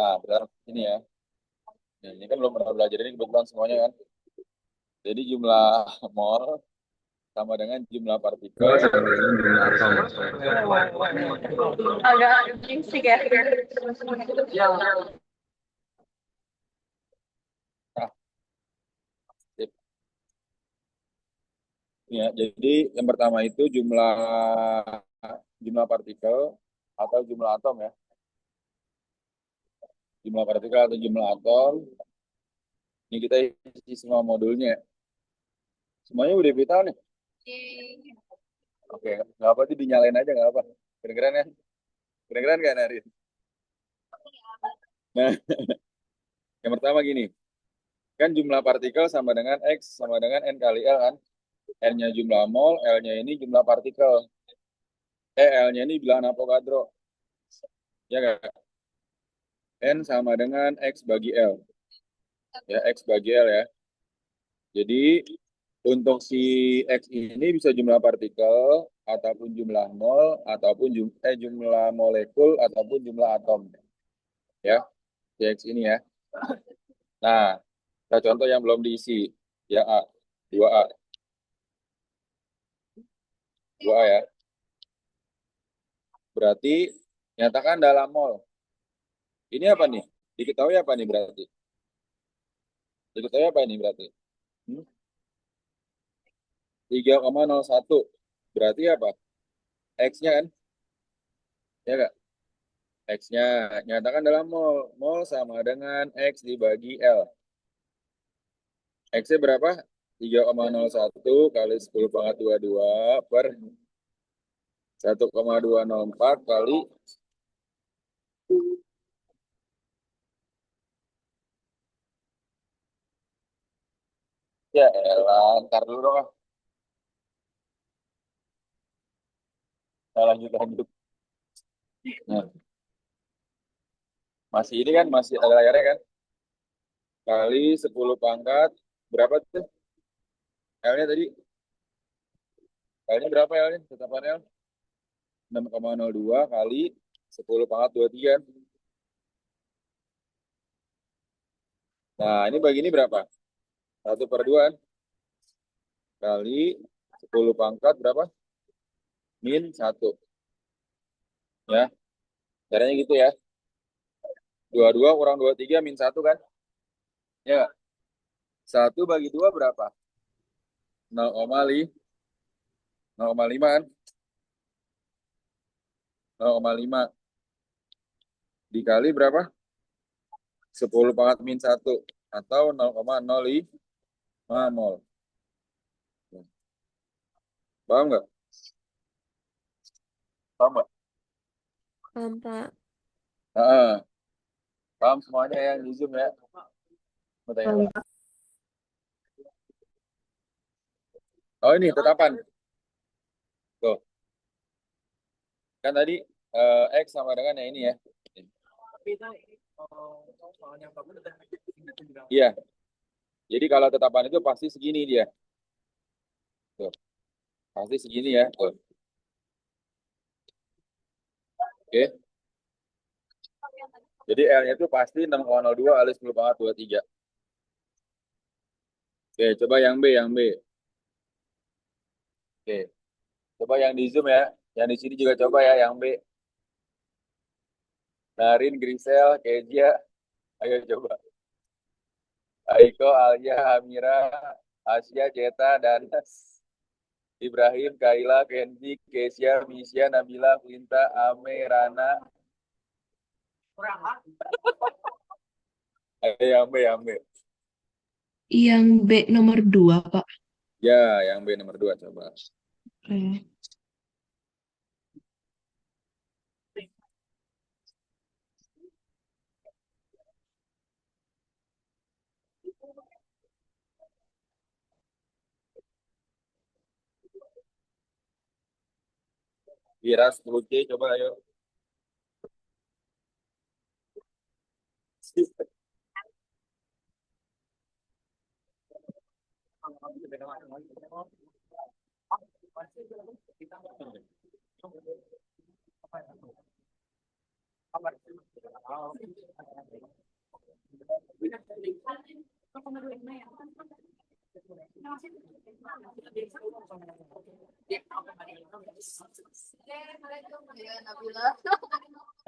Nah, berdasarkan ini ya. Nah, ini kan belum pernah belajar ini kebetulan semuanya kan. Jadi jumlah mol sama dengan jumlah partikel sama dengan jumlah atom. Agak berisik ya. Nah, sip. Ya, jadi yang pertama itu jumlah jumlah partikel atau jumlah atom ya. Jumlah partikel atau jumlah atom. Ini kita isi semua modulnya. Semuanya udah vital nih. Oke, nggak apa sih dinyalain aja nggak apa. Keren-keren ya. Keren-keren kan Arin? Nah, yang pertama gini. Kan jumlah partikel sama dengan X sama dengan N kali L kan. N-nya jumlah mol, L-nya ini jumlah partikel. L-nya ini bilangan Avogadro. Ya nggak? N sama dengan X bagi L. Ya, X bagi L ya. Jadi untuk si X ini bisa jumlah partikel, ataupun jumlah mol, ataupun jumlah molekul, ataupun jumlah atom. Ya, si X ini ya. Nah, kita contoh yang belum diisi. Ya, A. 2A. 2A ya. Berarti nyatakan dalam mol. Ini apa nih? Diketahui apa nih berarti? Diketahui apa ini berarti? Hmm? 3,01. Berarti apa? X-nya kan? Ya nggak? X-nya nyatakan dalam mol. Mol sama dengan X dibagi L. X-nya berapa? 3,01 kali 10 pangkat 22 per 1,204 kali, ya elah, ntar dulu dong. Nah, lanjut lanjut. Nah, masih ini kan masih ada layarnya kan? Kali 10 pangkat berapa tuh? L-nya tadi. L-nya berapa L-nya? Tetapan L 6,02 kali 10 pangkat 23. Nah, ini bagi ini berapa? 1/2 kali 10 pangkat berapa? -1. Ya, caranya gitu ya. 22 kurang 23 -1 kan? Ya, 1 bagi 2 berapa? 0,5. 0,5 kan? 0,5 dikali berapa? 10 pangkat -1 atau 0,05 mol. Paham nggak? Paham nggak? Paham, Pak. Nah, paham semuanya yang di Zoom ya? Mau tanya Paham, apa? Pak. Oh ini tetapan. Tuh, kan tadi X sama dengan yang ini ya. Iya, jadi kalau tetapan itu pasti segini dia. Tuh, pasti segini ya. Tuh. Oke. Jadi L-nya itu pasti 6,02 kali 10 pangkat 23. Oke, coba yang B, yang B. Oke, coba yang di Zoom ya. Yang di sini juga coba ya, yang B. Narin, Grisel, Kezia. Ayo coba. Aiko, Alia, Amira, Asia, Jeta, dan Ibrahim, Kaila, Kenzi, Kesia, Misya, Nabila, Quinta, Ame, Rana. Ayo yang B, yang B. Yang B nomor 2, Pak. Ya, yang B nomor 2 coba. Oke. Kira 10C coba ayo.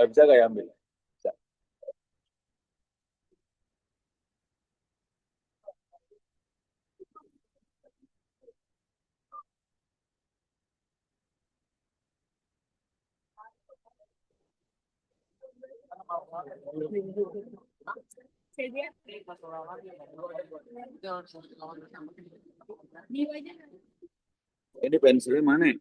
Bisa nggak ya ambil? Bisa. Ini pensilnya mana ya?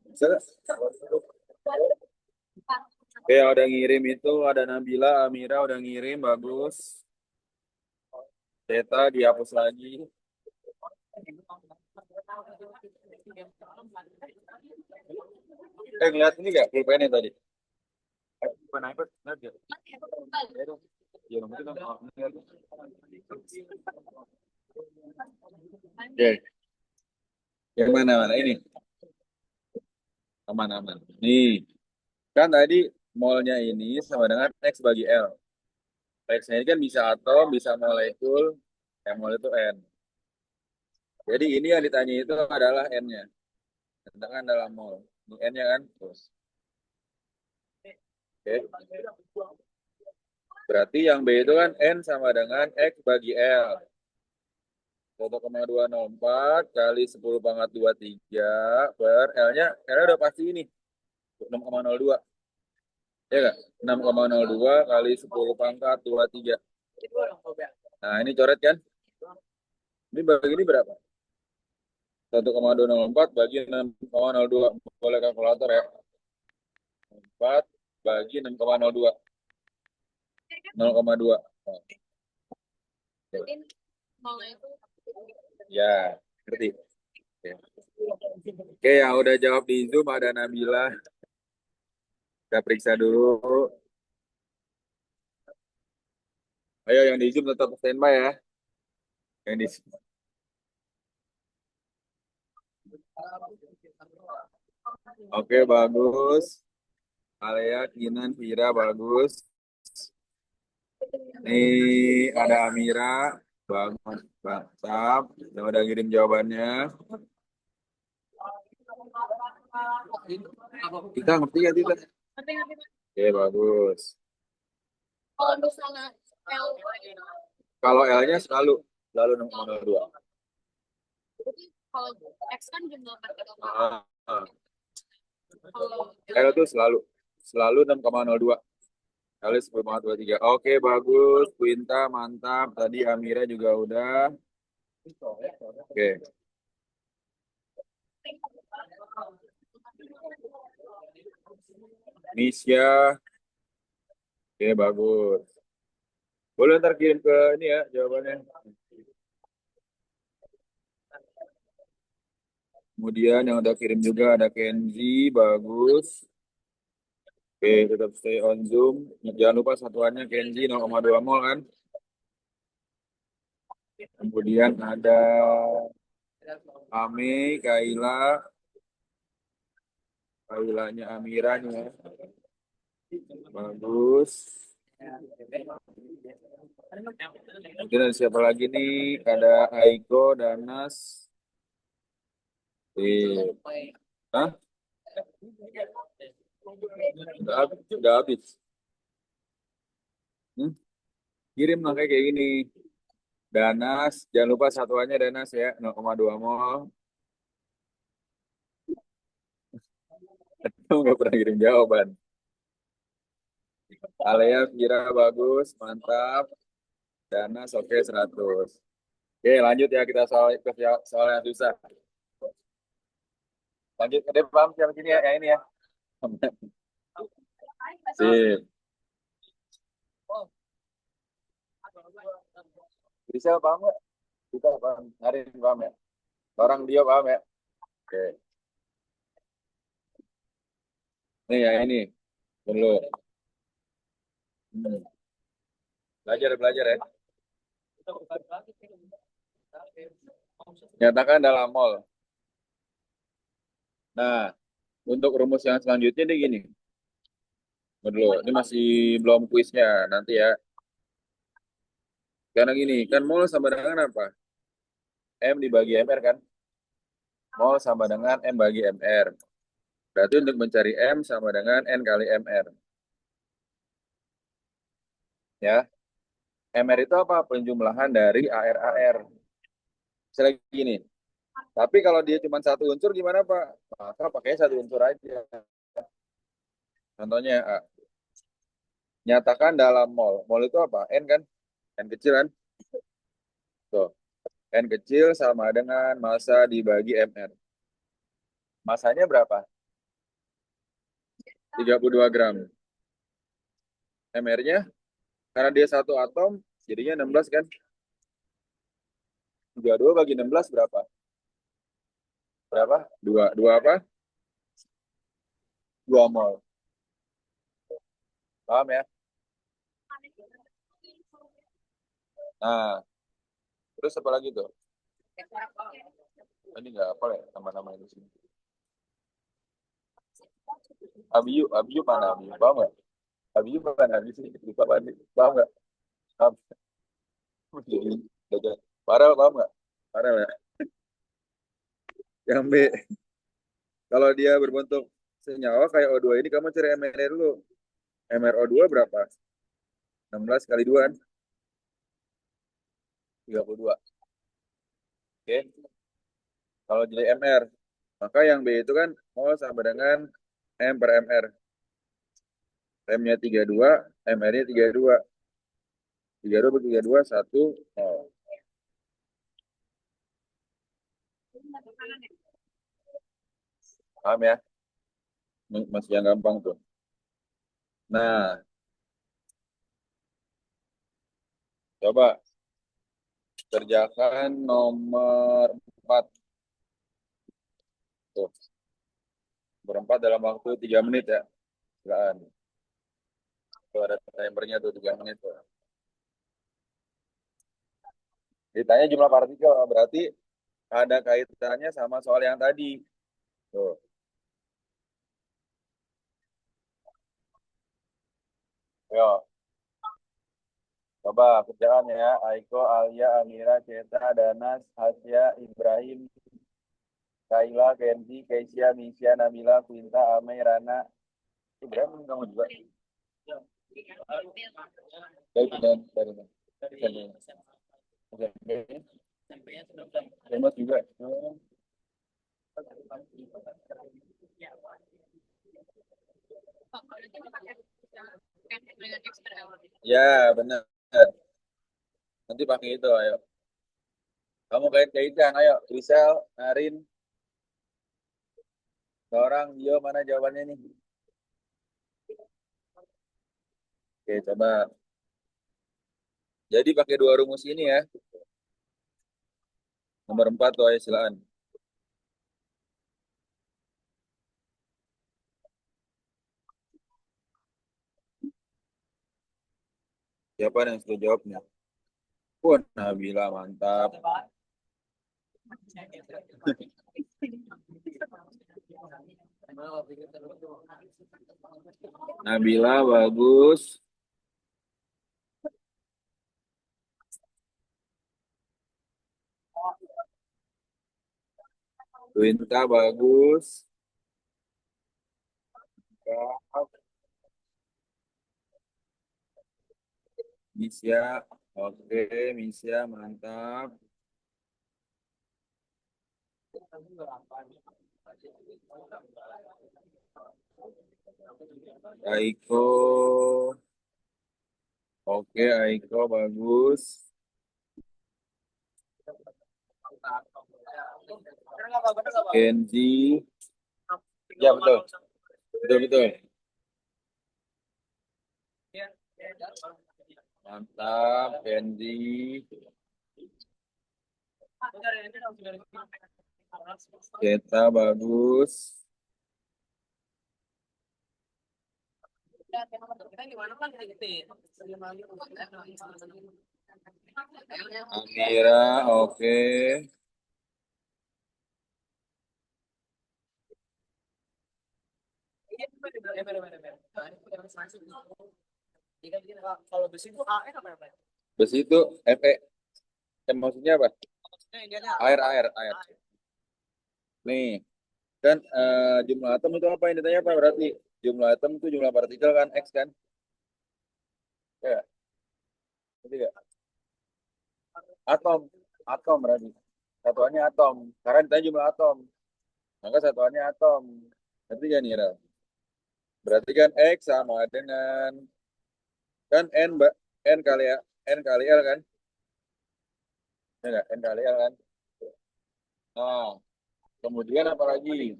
Bisa nggak? Oke, yang udah ngirim itu ada Nabila, Amira udah ngirim, bagus. Teta dihapus lagi. Ngeliat ini nggak pulpennya tadi? Bukan iPad, lihat nggak? Ya dong. Ya, nomor itu dong. Oh, lihat. Oke, yang mana mana ini? Aman-aman. Nih, kan tadi molnya ini sama dengan X bagi L. X-nya ini kan bisa atom, bisa molekul, mol itu N. Jadi ini yang ditanya itu adalah N-nya. Sedangkan dalam mol. Ini N-nya kan? Terus. Oke. Berarti yang B itu kan N sama dengan X bagi L. 1,204 kali 10 pangkat 23 per L-nya. L-nya udah pasti ini. 6,02. Ya nggak? 6,02 kali 10 pangkat 23. Nah, ini coret kan? Ini bagi ini berapa? 1,204 bagi 6,02. Boleh kalkulator ya. 4 bagi 6,02. 0,2. Oh, ya, ngerti. Oke. Oke, yang udah jawab di Zoom ada Nabila. Kita periksa dulu. Ayo yang di Zoom tetap standby ya. Yang di Oke, bagus. Alea, Kinan, Vira, bagus. Nih, ada Amira. Bagus, mantap. Udah kirim jawabannya. Kita ngerti ya, Tita? Oke, bagus. Kalau misalnya L, Kalau L-nya selalu 6,02. jadi kalau X kan jumlah partikel. Ah, ah. Kalau L itu selalu 6,02 kali 10,23. Oke, bagus. Quinta, mantap. Tadi Amira juga udah. Oke. Misya. Oke, bagus. Boleh ntar kirim ke ini ya jawabannya. Kemudian yang udah kirim juga ada Kenzi, bagus. Oke, tetap stay on Zoom. Jangan lupa satuannya Kenzi 0,2 mol kan. Kemudian ada Ame, Kailanya Amiranya. Bagus. Kemudian ada siapa lagi nih? Ada Aiko, Danas. Hah? Udah habis. Hmm? Kirim lah kayak gini. Danas, jangan lupa satuannya Danas ya, 0,2 mol. Kamu nggak pernah kirim jawaban. Alea, Vira, bagus, mantap. Danas, oke, 100. Oke, lanjut ya kita soal yang susah. Lanjut ke depan, yang sini ya, yang ini ya. Sip. Bisa paham nggak? Kita paham, hari ini paham ya? Orang dia paham ya? Oke. Nih ya ini, dulu. Hmm. Belajar ya. Nyatakan dalam mol. Nah, untuk rumus yang selanjutnya dia gini. Dulu, ini masih belum kuisnya, nanti ya. Karena gini, kan mol sama dengan apa? M dibagi MR kan? Mol sama dengan M bagi MR. Berarti untuk mencari M sama dengan N kali MR. Ya, MR itu apa? Penjumlahan dari AR-AR. Misalnya gini, tapi kalau dia cuma satu unsur gimana Pak? Maka pakai satu unsur aja. Contohnya, nyatakan dalam mol. Mol itu apa? N kan? N kecil kan? Tuh. N kecil sama dengan massa dibagi MR. Masanya berapa? 32 gram. MR-nya, karena dia satu atom, jadinya 16 kan? 32 bagi 16 berapa? Berapa? Dua. Dua apa? 2 mol. Paham ya? Nah, terus apa lagi tuh? Ini nggak apa ya nama-nama ini sini. Abiyu mana Abiyu? Paham nggak? Abiyu mana Abiyu sih? Lupa banget. Paham nggak? Paham. Jadi, belajar. Parah, paham nggak? Parah ya. Yang B, kalau dia berbentuk senyawa kayak O2 ini, kamu cari MR dulu. MrO2 berapa? 16 kali 2 kan? 32. Oke. Kalau jadi MR, maka yang B itu kan mol sama dengan M per MR. M-nya 32, MR-nya 32. 32 per 32, 1 mol. Paham ya? Masih yang gampang tuh. Nah, coba kerjakan nomor 4. Tuh, nomor 4 dalam waktu 3 menit ya. Silakan. Tuh ada timernya tuh 3 menit tuh. Ditanya jumlah partikel, berarti ada kaitannya sama soal yang tadi. Tuh. Yo, coba kerjaan ya. Aiko, Alia, Amira, Ceta, Danas, Hasya, Ibrahim, Kaila, Kenzi, Keisha, Misha, Nabila, Quinta, Ame, Rana. Ibrahim kamu juga. Dari dari Hemat juga. Ya, benar. Nanti pakai itu, ayo. Kamu kait-kaitan, ayo. Rizal, Narin, orang, Yo, mana jawabannya nih? Oke, coba. Jadi pakai dua rumus ini ya. Nomor 4 tuh, ayo silakan. Siapa yang sudah jawabnya? Wah, Nabila, mantap. Nabila, bagus. Winta, bagus. Misya, oke, Misya, mantap. Aiko, oke, Aiko, bagus. Kenzi, ya betul, betul, betul. Mantap, Kenzi. Kita bagus. Amira, oke. Kalau besi itu AN apa ya? Besi itu Fe. Maksudnya apa? Air. Nih, kan jumlah atom itu apa yang ditanya apa berarti? Jumlah atom itu jumlah partikel kan X kan? Ya, berarti ya. Atom, atom berarti. Satuannya atom. Karena ditanya jumlah atom. Maka satuannya atom. Berarti kan Nira? Berarti kan X sama dengan kan N, Mbak. N kali L kan? Ya nggak? N kali L kan? Nah, kemudian apa lagi?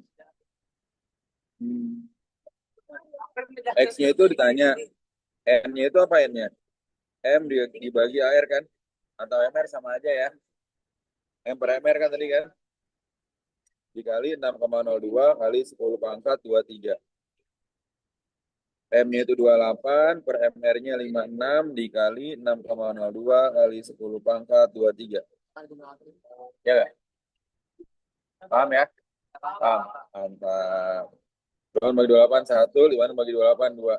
Hmm, X-nya itu ditanya. N-nya itu apa N-nya? M dibagi air kan? Atau MR sama aja ya. M per MR kan tadi kan? Dikali 6,02 kali 10 pangkat 23. M-nya itu 28, per MR-nya 56, dikali 6,02 kali 10 pangkat 23. Ya nggak? Paham ya? Paham. Mantap. 2 bagi 28, 1. 5 bagi 28, 2.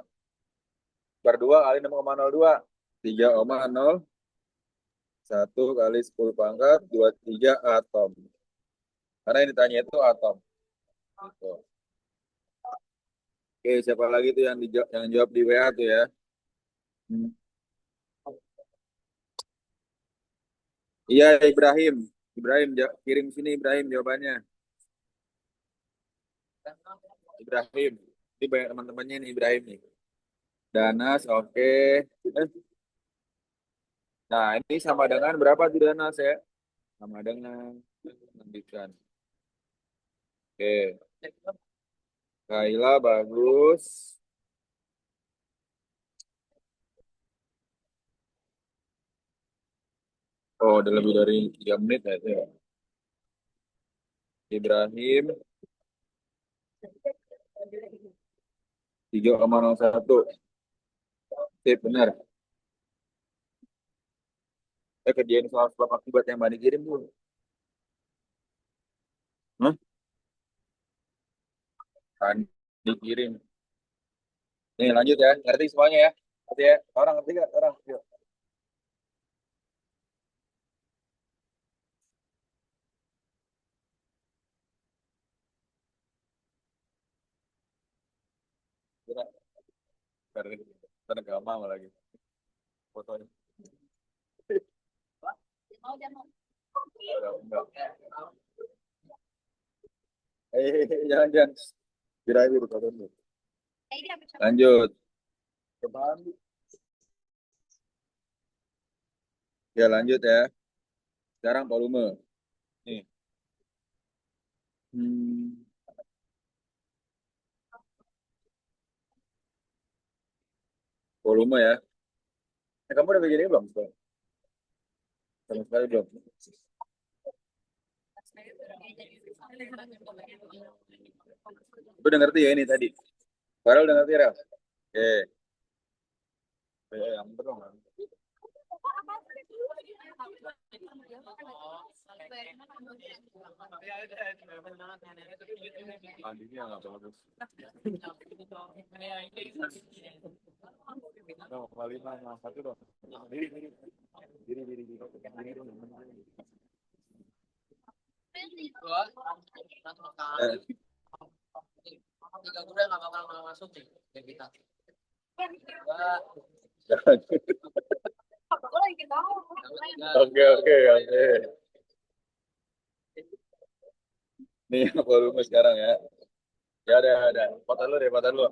Per 2 kali 6,02. 3,01 kali 10 pangkat 23 atom. Karena yang ditanya itu atom. Gitu. Oke, siapa lagi tuh yang jawab di WA tuh ya? Hmm. Iya, Ibrahim. Ibrahim, kirim sini Ibrahim jawabannya. Ibrahim. Ini banyak teman-temannya nih Ibrahim nih. Danas, oke. Nah, ini sama dengan berapa tuh Danas ya? Sama dengan lanjutkan. Oke. Kaila bagus. Oh, udah lebih dari 3 menit ya itu ya. Ibrahim 3,01. Sip, benar. Kerjain soal sebab akibat yang Mbak dikirim dulu. Hah? Kan dikirim. Nih lanjut ya, ngerti semuanya ya. Ngerti ya? Orang ngerti gak? Orang. Yuk. Karena gampang lagi fotonya. Enggak. Jangan. Kira-kira foto dulu. Lanjut. Ya lanjut ya. Sekarang volume. Nih. Hmm, volume ya. Kamu udah begini belum? Sama sekali belum. Udah ngerti ya ini tadi. Farel udah ngerti ya? Oke. Yang betul kan? Mandinya nggak bagus. No, kembali mana? Satu dong. Diri. Tiga kuda nggak bakal masuk nih ke kita. Oke. Nih volume sekarang ya. Ya ada. Foto lu deh, foto lu.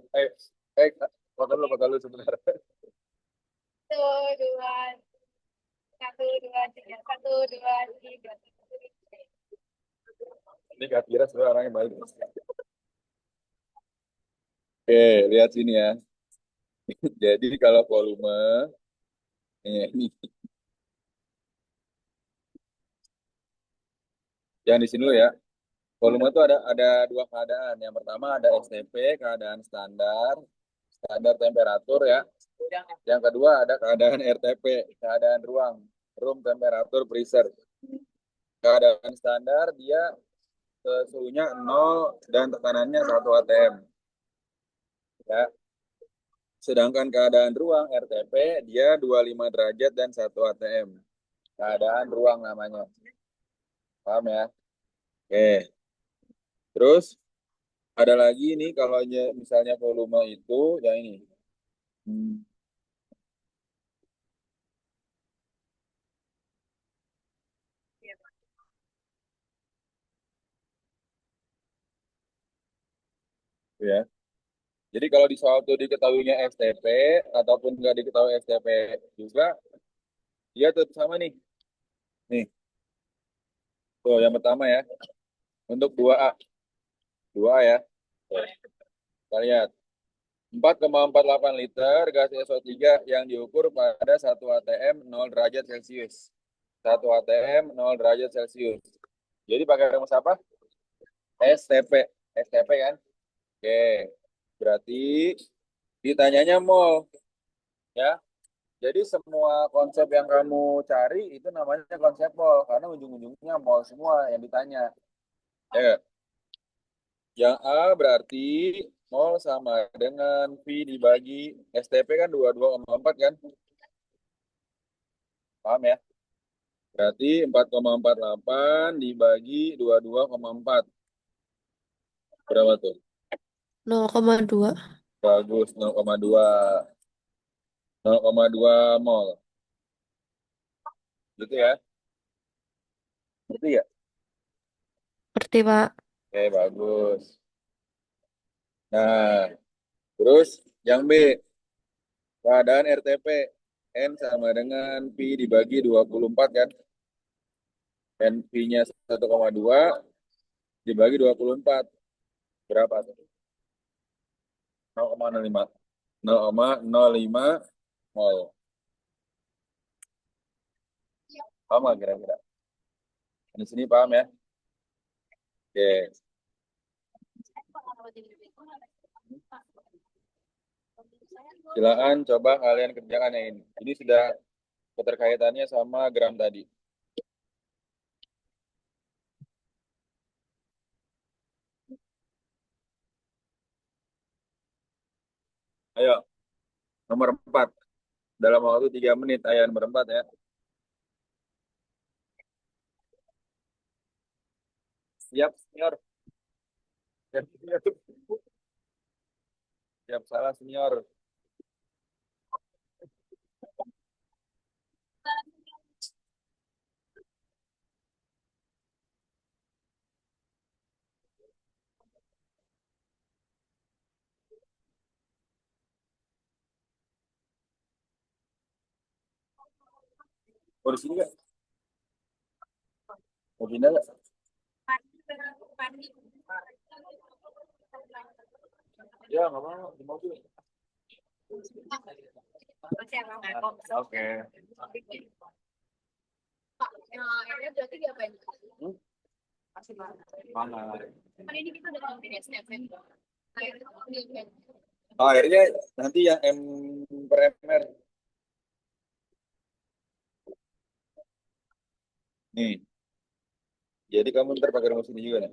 Foto lu sebentar. Satu, dua, tiga. Satu, dua, tiga. Ini Kak Kira sebenarnya orangnya baik. Oke, lihat sini ya. Jadi kalau volume ini jangan di sini dulu ya. Volume itu ada dua keadaan. Yang pertama ada STP, keadaan standar temperatur ya. Yang kedua ada keadaan RTP, keadaan ruang, room temperature pressure. Keadaan standar dia suhunya 0 dan tekanannya 1 atm. Ya. Sedangkan keadaan ruang RTP dia 25 derajat dan 1 atm. Keadaan ruang namanya. Paham ya? Oke. Terus ada lagi nih kalau misalnya volume itu ya ini. Hmm, ya. Jadi kalau di soal itu diketahuinya STP ataupun nggak diketahui STP juga, dia tetap sama nih. Nih, tuh yang pertama ya. Untuk 2A. 2A ya. Tuh, kita lihat. 4,48 liter gas SO3 yang diukur pada 1 atm 0 derajat Celcius. 1 atm 0 derajat Celcius. Jadi pakai rumus apa? STP. STP kan? Oke. Berarti ditanyanya mol. Ya. Jadi semua konsep yang kamu cari itu namanya konsep mol. Karena ujung-ujungnya mol semua yang ditanya. Ya nggak? Yang A berarti mol sama dengan V dibagi STP kan 22,4 kan? Paham ya? Berarti 4,48 dibagi 22,4. Berapa tuh? 0,2. Bagus, 0,2. 0,2 mol. Gitu ya? Gitu ya? Ngerti, Pak. Oke, bagus. Nah, terus yang B, keadaan RTP. N sama dengan P dibagi 24 kan? NP-nya 1,2 dibagi 24. Berapa tuh? 0,05. 0,05 mol. Paham nggak kira-kira? Di sini paham ya? Oke. Silakan coba kalian kerjakan yang ini. Ini sudah keterkaitannya sama gram tadi. Ayo, nomor 4. Dalam waktu 3 menit. Ayo, nomor 4 ya. Siap, senior. Siap, senior. Siap, salah, senior. Mau di sini nggak? Mau pindah nggak? Ya, nggak mau. Di mobil. Oke. Ini berarti diapain? Hmm? Mana? Kan ini kita udah ngomongin STP. Akhirnya Oh, akhirnya nanti yang M per MR. Nih. Jadi kamu ntar pakai rumus ini juga nih.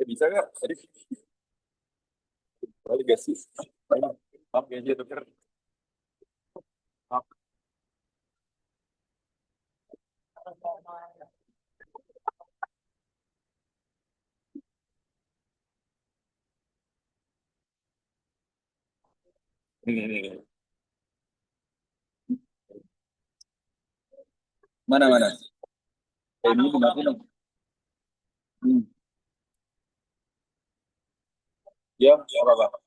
Bisa nggak? Tadi balik gak sih? Maaf ya, dia tuker. Maaf. Ini. Mana? Ini dimatiin dong. Hmm. Ya, nggak apa-apa.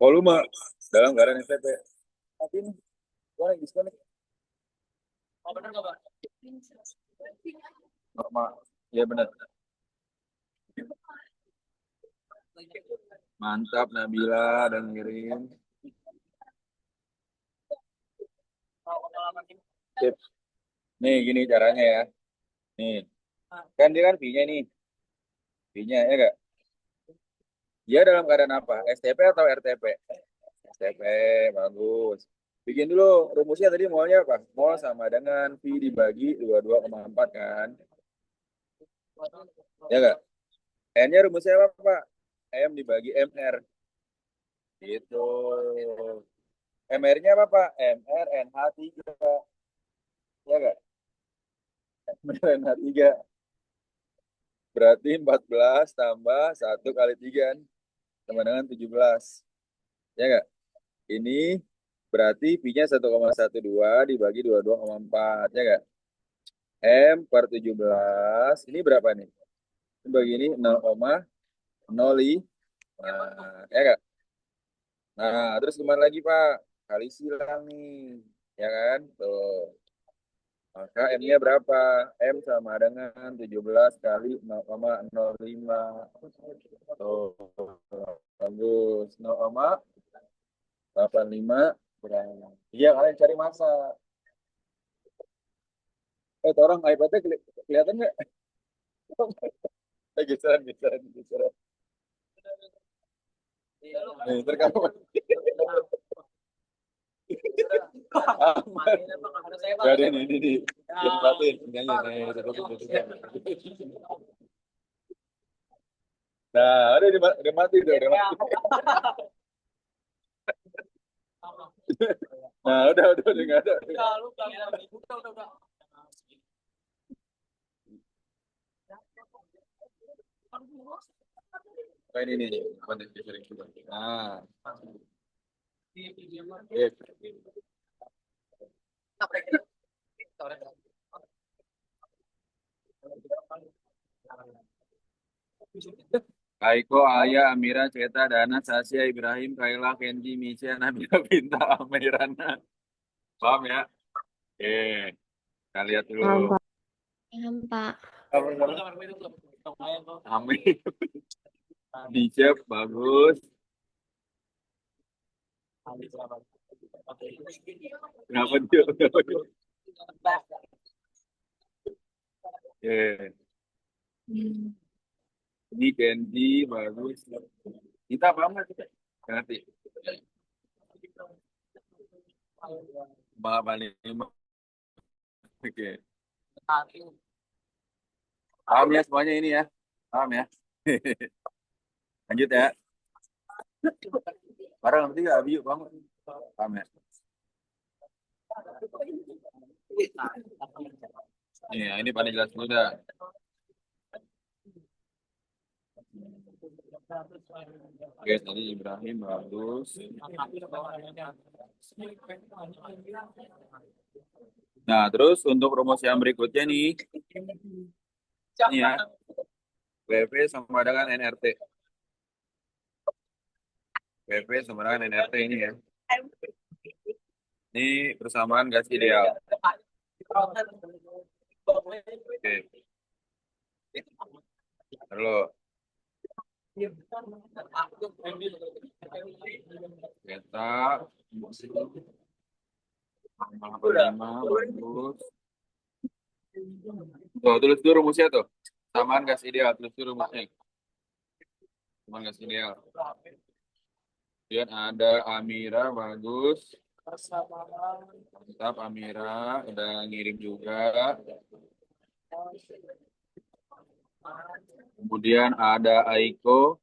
Volume dalam keadaan STP. Matiin. Boleh diskon. Oh, bener nggak, Pak? Normal. Iya benar. Mantap Nabila dan ngirim. Sip. Nih gini caranya ya. Nih. Kan dia kan V-nya nih. V-nya ya enggak? Dia dalam keadaan apa? STP atau RTP? STP, bagus. Bikin dulu rumusnya tadi molnya apa? Mol sama dengan V dibagi 22,4 kan? Ya enggak? N-nya rumusnya apa, Pak? M dibagi MR. Gitu. MR-nya apa, Pak? MR NH3. Ya enggak? MR NH3. Berarti 14 tambah 1 kali 3 kan? Sama dengan 17. Ya enggak? Ini berarti V-nya 1,12 dibagi 22,4. Ya enggak? M per 17. Ini berapa nih? Ini bagi ini 0,05. Ya enggak? Nah, terus gimana lagi, Pak? Kali silang nih. Ya kan? Tuh. Maka M-nya berapa? M sama dengan 17 kali 0,05. Tuh. Bagus. 0,85 kurang. Iya, kalian cari masa. Orang iPad-nya kelihatan nggak? Geseran, geseran, geseran. Nih, ntar kamu. Gak ada ini. Jangan batin. Nyanyi, nih. Nah, udah mati tuh, udah mati. Nah, udah nggak ada. Apa ini nih? Apa nih? Nah, Kaiko, Aya, Amira, Ceta, Dana, Sasya, Ibrahim, Kaila, Kenji, Misha, Nabila, Binta, Amirana. Paham ya? Oke, kita lihat dulu. Paham, Pak. Amin. Dijab, bagus. Kenapa dia? Oke. Ini Kenji, bagus. Kita paham nggak kita? Ngerti. Malah balik. Oke. Paham ya semuanya ini ya? Paham ya? Lanjut ya. Barang nanti nggak Abi, bangun. Paham ya? Ini paling jelas dulu dah. Oke, tadi Ibrahim bagus. Nah, terus untuk rumus yang berikutnya nih, ini ya, WP sama dengan NRT. WP sama dengan NRT ini ya. Ini persamaan gas ideal. Oke. Lalu kita 5 bagus. Tuh, tulis dulu rumusnya tuh. Samaan gas ideal, tulis dulu rumusnya. Samaan gas ideal. Kemudian ada Amira, bagus. Mantap Amira, udah ngirim juga. Kemudian ada Aiko.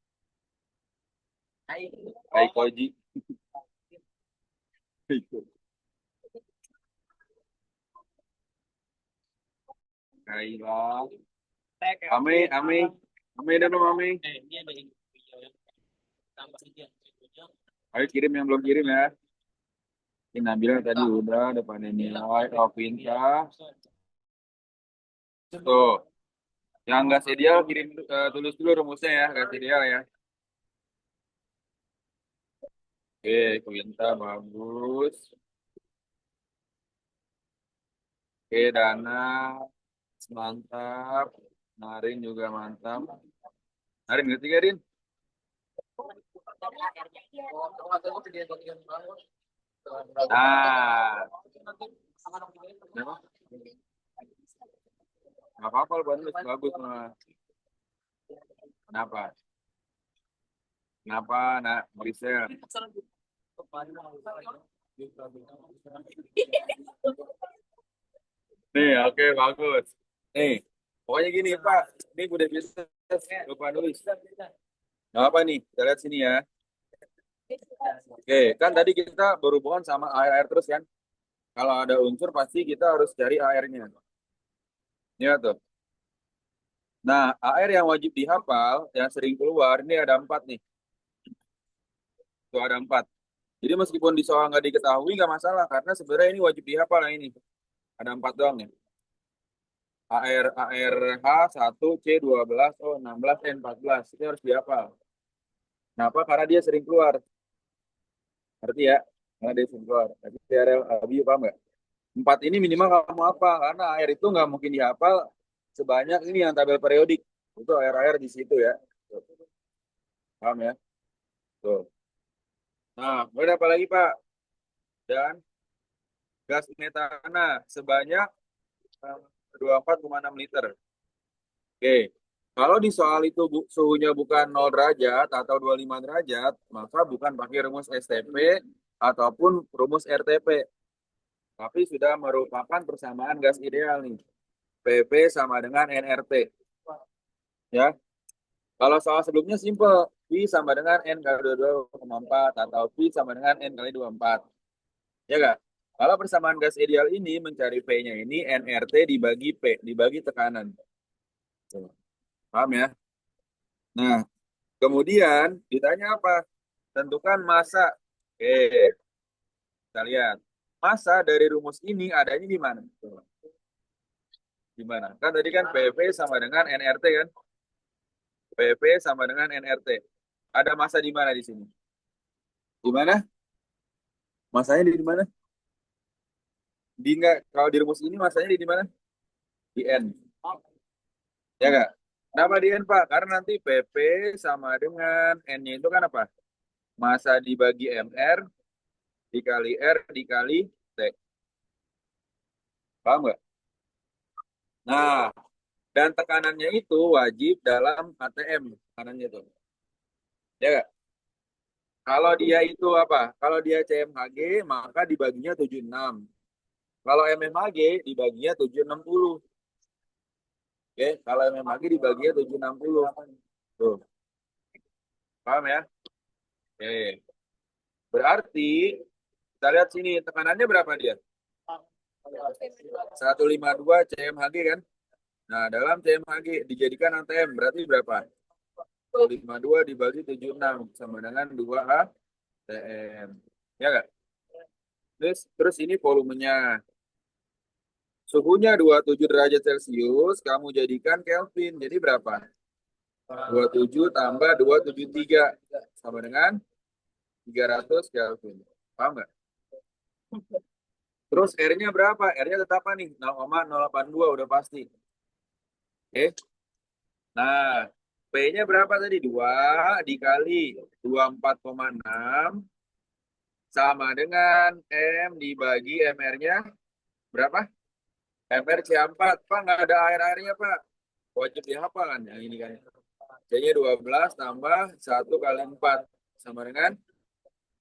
Aikoji. Kaila. Ame dan Ame. Ayo kirim yang belum kirim ya. Ini Nabila tadi udah depannya nilai. Pinta. Tuh. Yang gas ideal kirim tulis dulu rumusnya ya, gas ideal ya. Oke, Pinta bagus. Oke, Dana mantap. Narin juga mantap. Narin ngerti gak, Rin? Nah, kenapa? Nggak apa-apa, bagus. Kenapa? Kenapa, nak? Grisel? Nih, oke, bagus. Nih, pokoknya gini, Pak. Ini udah bisa. Lupa nulis. Nah, apa nih? Kita lihat sini ya. Oke, kan tadi kita berhubungan sama air terus kan? Kalau ada unsur pasti kita harus cari AR-nya. Ya tuh. Nah, AR yang wajib dihafal, yang sering keluar, ini ada 4 nih. Tuh ada 4. Jadi meskipun di soal nggak diketahui nggak masalah, karena sebenarnya ini wajib dihafal yang ini. Ada 4 doang ya. AR H1, C12, O16, N14. Ini harus dihafal. Kenapa? Karena dia sering keluar. Ngerti ya? Karena dia sering keluar. Tapi TRL Abi paham nggak? 4 ini minimal kamu hafal, karena AR itu nggak mungkin dihafal sebanyak ini yang tabel periodik. Itu AR di situ ya. Tuh. Paham ya? Tuh. Nah, kemudian apa lagi Pak? Dan gas metana sebanyak 24,6 liter. Oke. Kalau di soal itu suhunya bukan 0 derajat atau 25 derajat, maka bukan pakai rumus STP ataupun rumus RTP. Tapi sudah merupakan persamaan gas ideal nih. PP sama dengan nRT. Ya. Kalau soal sebelumnya simple. P sama dengan N kali 22,4 atau P sama dengan N kali 24. Ya enggak? Kalau persamaan gas ideal ini mencari P-nya ini nRT dibagi P, dibagi tekanan. Tuh. Paham ya? Nah, kemudian ditanya apa? Tentukan massa. Oke, kita lihat. Massa dari rumus ini adanya di mana? Tuh. Di mana? Kan tadi kan PP sama dengan nRT kan? PP sama dengan nRT. Ada massa di mana di sini? Di mana? Massanya di mana? Di enggak, kalau di rumus ini massanya di mana? Di N. Ya enggak? Kenapa di N, Pak? Karena nanti PP sama dengan N-nya itu kan apa? Massa dibagi MR dikali R dikali T. Paham nggak? Nah, dan tekanannya itu wajib dalam ATM. Tekanannya itu. Ya nggak? Kalau dia itu apa? Kalau dia CMHG, maka dibaginya 76. Kalau MMHG, dibaginya 760. Oke, kalau MMHG dibaginya 760. Tuh. Paham ya? Oke. Berarti, kita lihat sini, tekanannya berapa dia? 152 CMHG kan? Nah, dalam CMHG dijadikan ATM, berarti berapa? 52 dibagi 76 sama dengan 2 ATM. Ya nggak? Terus ini volumenya. Suhunya 27 derajat Celcius, kamu jadikan Kelvin. Jadi berapa? 27 tambah 273 sama dengan 300 Kelvin. Paham nggak? Terus R-nya berapa? R-nya tetap apa nih? 0,082 udah pasti. Oke. Nah, P-nya berapa tadi? 2 dikali 24,6 sama dengan M dibagi MR-nya berapa? MR C4. Pak, nggak ada air-airnya, Pak. Wajib dihafal kan yang ini kan. C-nya 12 tambah 1 kali 4 sama dengan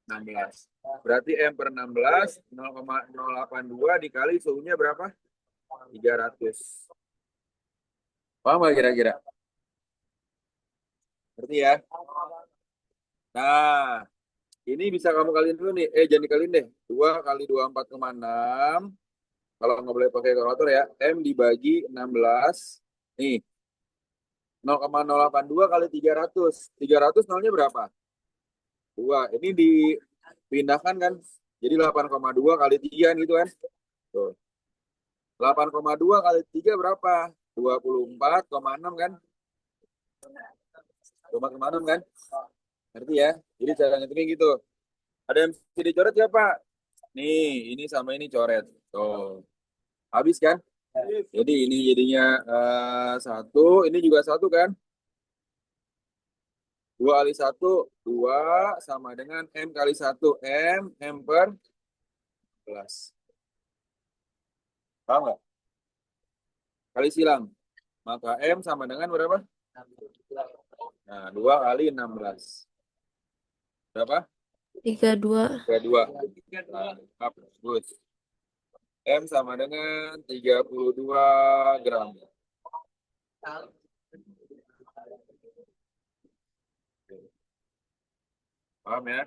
16. Berarti M per 16 0,082 dikali suhunya berapa? 300. Paham nggak kira-kira? Ngerti ya? Nah, ini bisa kamu kaliin dulu nih. Jangan dikaliin deh. 2 kali 24,6. Kalau nggak boleh pakai kalkulator ya. M dibagi 16. Nih. 0,082 kali 300. 300 nolnya berapa? 2. Ini dipindahkan kan. Jadi 8,2 kali 3 gitu kan. Tuh. 8,2 kali 3 berapa? 24,6 kan? 24,6 kan? Ngerti ya? Jadi cara ngitungnya gitu. Ada yang bisa dicoret ya, Pak? Nih, ini sama ini coret. Tuh. Habis kan? Jadi ini jadinya 1, ini juga 1 kan? 2 kali 1, 2 sama dengan M kali 1. M per 11. Paham nggak? Kali silang. Maka M sama dengan berapa? Nah, 2 kali 16. Berapa? 32. 32. Nah, bagus. M sama dengan 32 gram. Paham ya?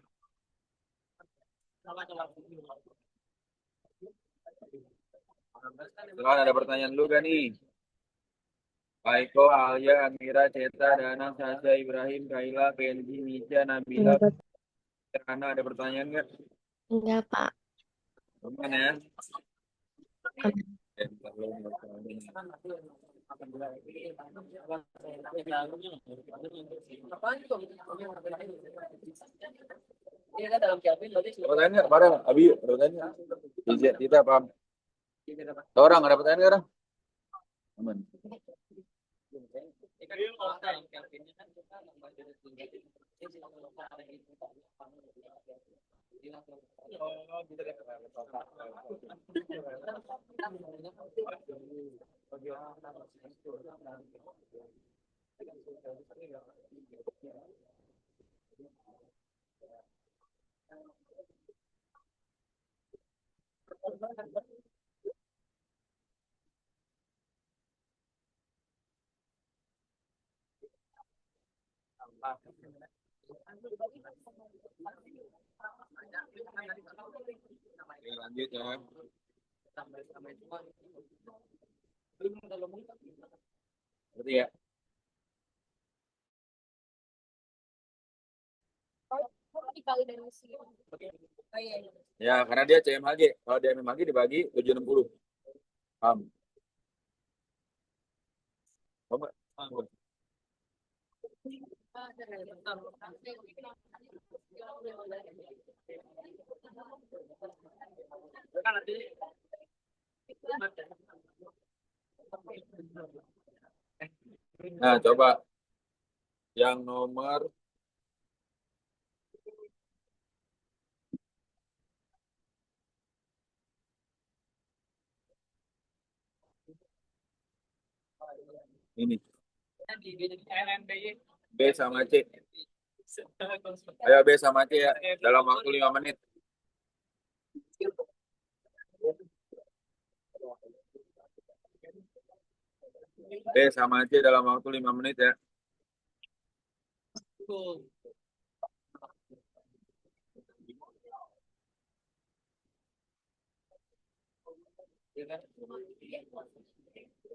Sekarang ada pertanyaan dulu kan nih? Aiko, Alia, Amira, Ceta, Danang, Sasha, Ibrahim, Kaila, Kenzi, Nisha, Nabila, Ana, ada pertanyaan nggak? Enggak, Pak. Aman ya? Aman. Bentar, lu nggak tahu nih. Iya kan dalam Kelvin berarti Ada pertanyaan nggak? Barang, Abi, ada pertanyaan? Kita paham. Ada orang, ada pertanyaan nggak orang? Aman. Oke, lanjut ya. Berarti ya. Dikali dari sini. Ya, karena dia CMHG. Kalau dia MMHG dibagi 760. Paham? Paham nggak? Paham. Nah, coba yang nomor ini. B sama C. Ayo B sama C ya. Dalam waktu 5 menit. B sama C dalam waktu 5 menit ya.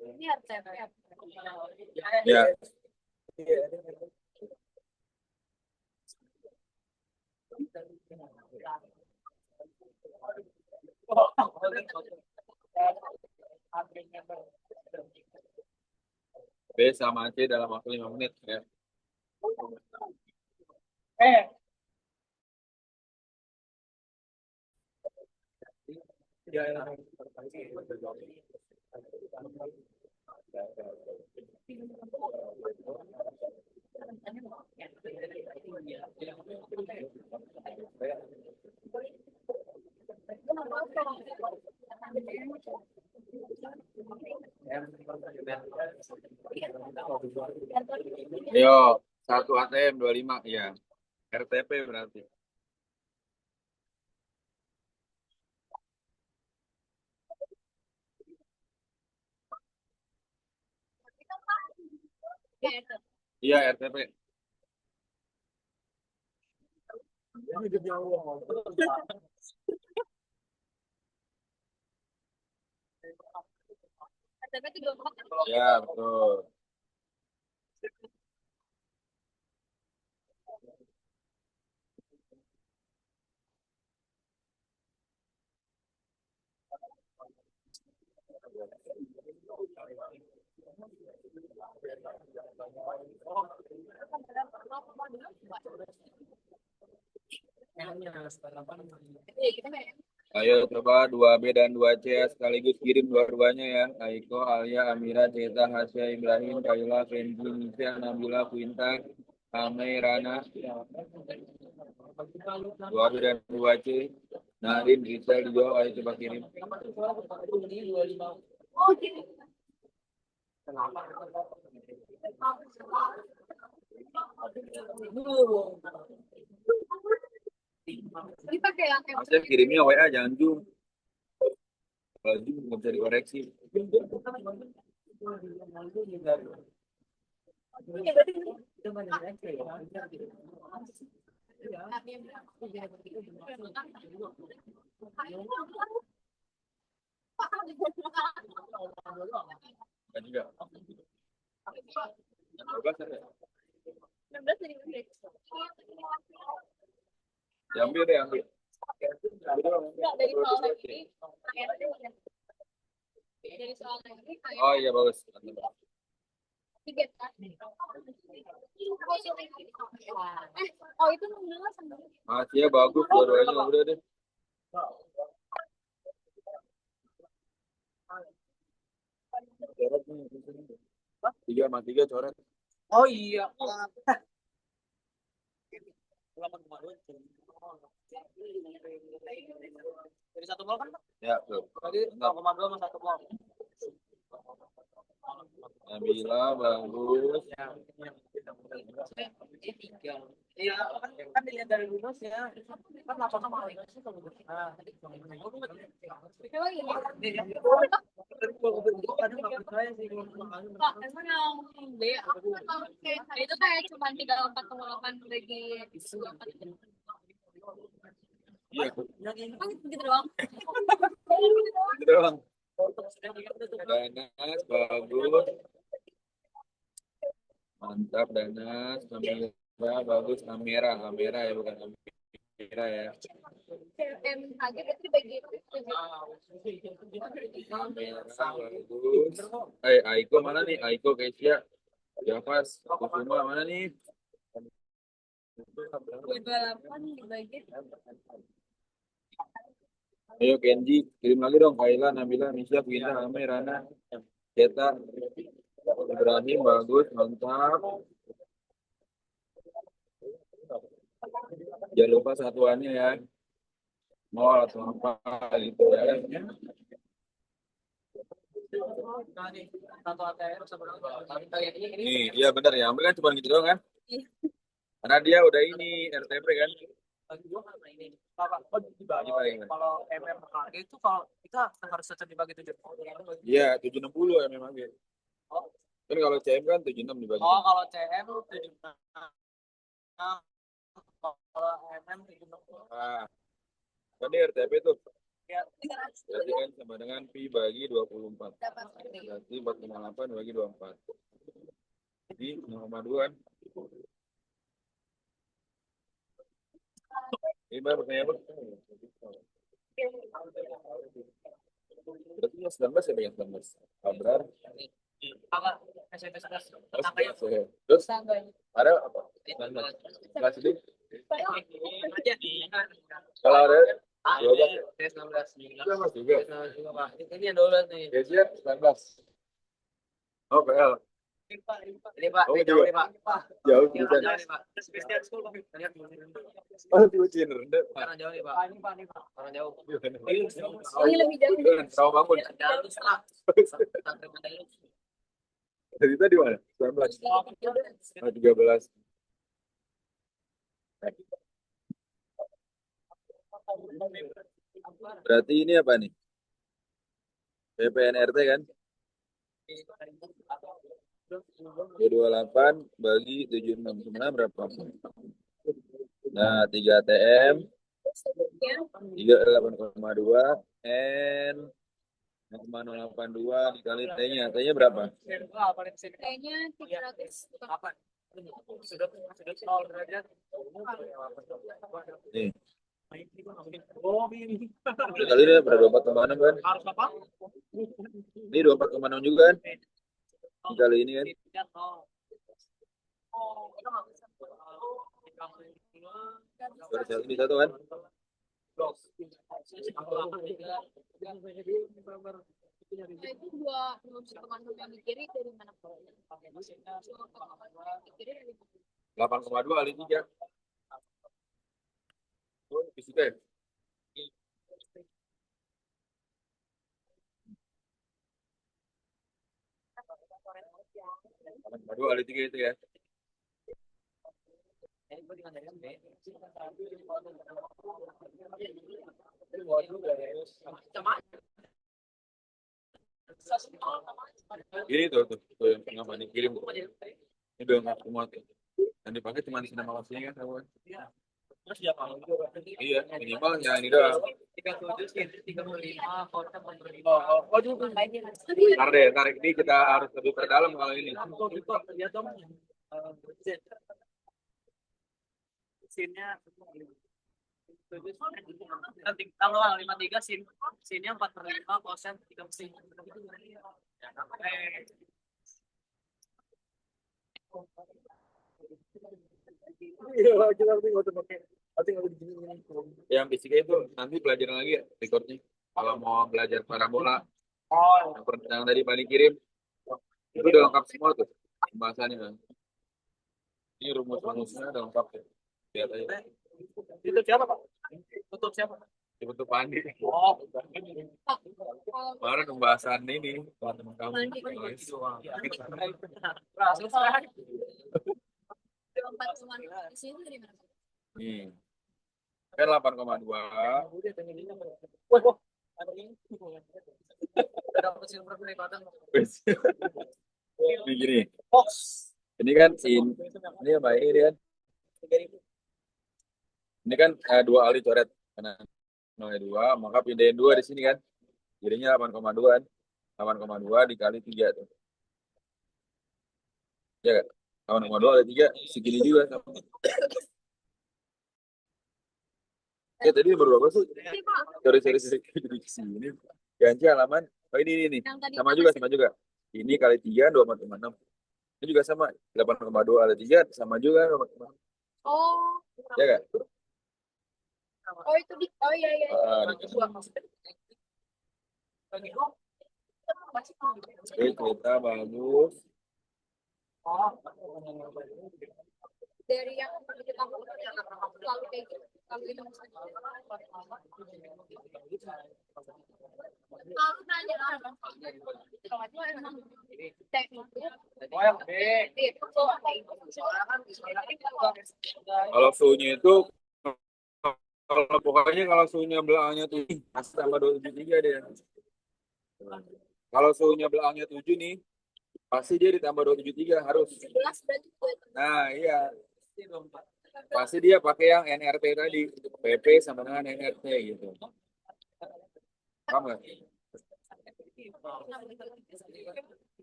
Ini RTP. Ya. B sama C dalam waktu 5 menit ya. Ayo, 1 ATM 25 ya. RTP berarti. Iya, RTP. RTP itu 24. Ya, betul. Iya, kita Ayo coba 2B dan 2C sekaligus kirim dua-duanya ya. Aiko, Alia, Amira, Ceta, Hasya, Ibrahim, Kayla, Kenji, Nisha, Nabila, Quinta, Amei, Rana. 2B dan 2C. Narin, Rizal, Dio, ayo coba kirim. Ini pakai yang Maksudnya kirimnya WA, jangan Zoom. Kalau Zoom nggak bisa dikoreksi. Kan juga. 12 ada. Diambil deh, ambil. Dari soal lagi. Dari soal lagi. Oh iya bagus. Tiga kan? Oh itu mendengar sama. Masih ya bagus dua-duanya udah deh. Coret nih. 3 sama 3 coret. Oh iya. Jadi 1 gol kan? Ya, tuh. Tadi 0,2 sama 1 gol. Nabila bagus. Iya, kan dilihat dari lulusnya kan 8 sama Nah, Pak, emang yang B itu kayak cuma 34,8 bagi 24. Iya, Emang gitu doang. gitu doang. Danas bagus. Mantap Danas. Kamera bagus. Kamera ya bukan kamera ya. MHG berarti bagi Kamera bagus. Aiko mana nih? Aiko Kesia. Javas. Kusuma mana nih? 28 dibagi. Ayo Kenji, kirim lagi dong. Kaila, Nabila, Misha, Quinta, Ame, Rana, Ceta, Ibrahim, bagus, mantap. Jangan lupa satuannya ya. Mall atau apa gitu ya. satu ATM sebenarnya Nih, iya benar ya. Ambil kan cuma gitu doang kan? Karena dia udah ini RTP kan. bagi dua karena ini kalau MMHG itu kalau kita harus tetap dibagi 7. Iya, 760 ya memang gitu. Oh, Kan kalau CM kan 76 dibagi. kalau CM 76, kalau MM 76. Nah, kan ini RTP tuh. Ya, Berarti kan sama dengan Pi bagi 24. Berarti 4,8 bagi 24. Jadi 0,2 kan. Ini baru pertanyaan apa? Berarti yang 19 ya yang 19. Abrar. apa SMS Terus ada apa? 19 ini. Kalau ada 12 juga. Ini yang 12 nih. Gajian 19. Oh, PL. Ini Pak, Oh, jauh juga. nih Pak. Jauh Jauh bisa. nih Pak. Terus school Pak. Oh, diucin rendah. Karena jauh nih Pak. Ini Pak. Karena jauh. Ini lebih jauh. Tahu bangun. Jauh Pak. Dari tadi mana? 19. Oh, 13. Berarti ini apa nih? PPNRT kan? 28 bagi 76 sebenarnya berapa? Nah, 3 ATM 38,2 N 0,082 dikali T-nya. T-nya berapa? Kayaknya 300. Sudah 0 derajat. Nih. Kali ini pada 24,6 kan? Harus apa? Ini 24,6 juga kan? Kali ini kan? Baru ini satu kan? Nah, itu dua unsur teman-teman yang di kiri dari mana? Dua teman yang di kiri dari mana? 8,2 kali 3. Oh, fisika ya? 8,2 kali 3 itu ya. Ini tuh yang tengah paling kirim. Ini udah nggak semua tuh. Yang dipakai cuma di sana makasihnya kan kawan. Iya, minimal yang ini doang. 37, 35, Ntar deh, ntar ini kita harus lebih perdalam kalau ini. ya dong. Sinnya nanti tanggal 53 sinnya 4/5 kosen 3 Yang fisika itu nanti pelajaran lagi ya recordnya. Kalau mau belajar parabola, yang tadi paling kirim, itu udah lengkap semua tuh pembahasannya kan. Ini rumus-rumusnya udah lengkap ya. Lihat aja. Itu siapa, Pak? Tutup siapa? Dibentuk Pandi. Oh, Kemarin pembahasan ini teman-teman kamu. selesai. Empat teman di sini dari mana? Nih. Kan 8,2. Wah, ada ini. Ada silver kelihatan. Ini gini. Box. Ini kan ini apa ini kan? Ini kan 2 kali coret karena 0,2, maka pindahin 2 di sini kan. Jadinya 8,2 kan. 8,2 dikali 3 tuh. Ya kan? 8,2 kali 3 segini juga sama. Tadi berapa sih? Sorry. Jadi sini. Ganti halaman. Oh ini. Yang tadi Sama juga. Ini kali 3 2,6. Ini juga sama. 8,2 kali 3 sama juga 2,6. Oh, Ya kan? oh itu di, oh iya. Kita bagus. Dari yang kita selalu kayak gitu. Kalau itu kalau nanya apa? Kalau emang teknik itu Kalau suhunya itu kalau suhunya belakangnya 7 pasti tambah 273 deh. Kalau suhunya belakangnya 7 nih, pasti dia ditambah 273 harus. 11 berarti Nah, iya. Pasti dia pakai yang NRT tadi, PP sama dengan NRT gitu. Paham nggak?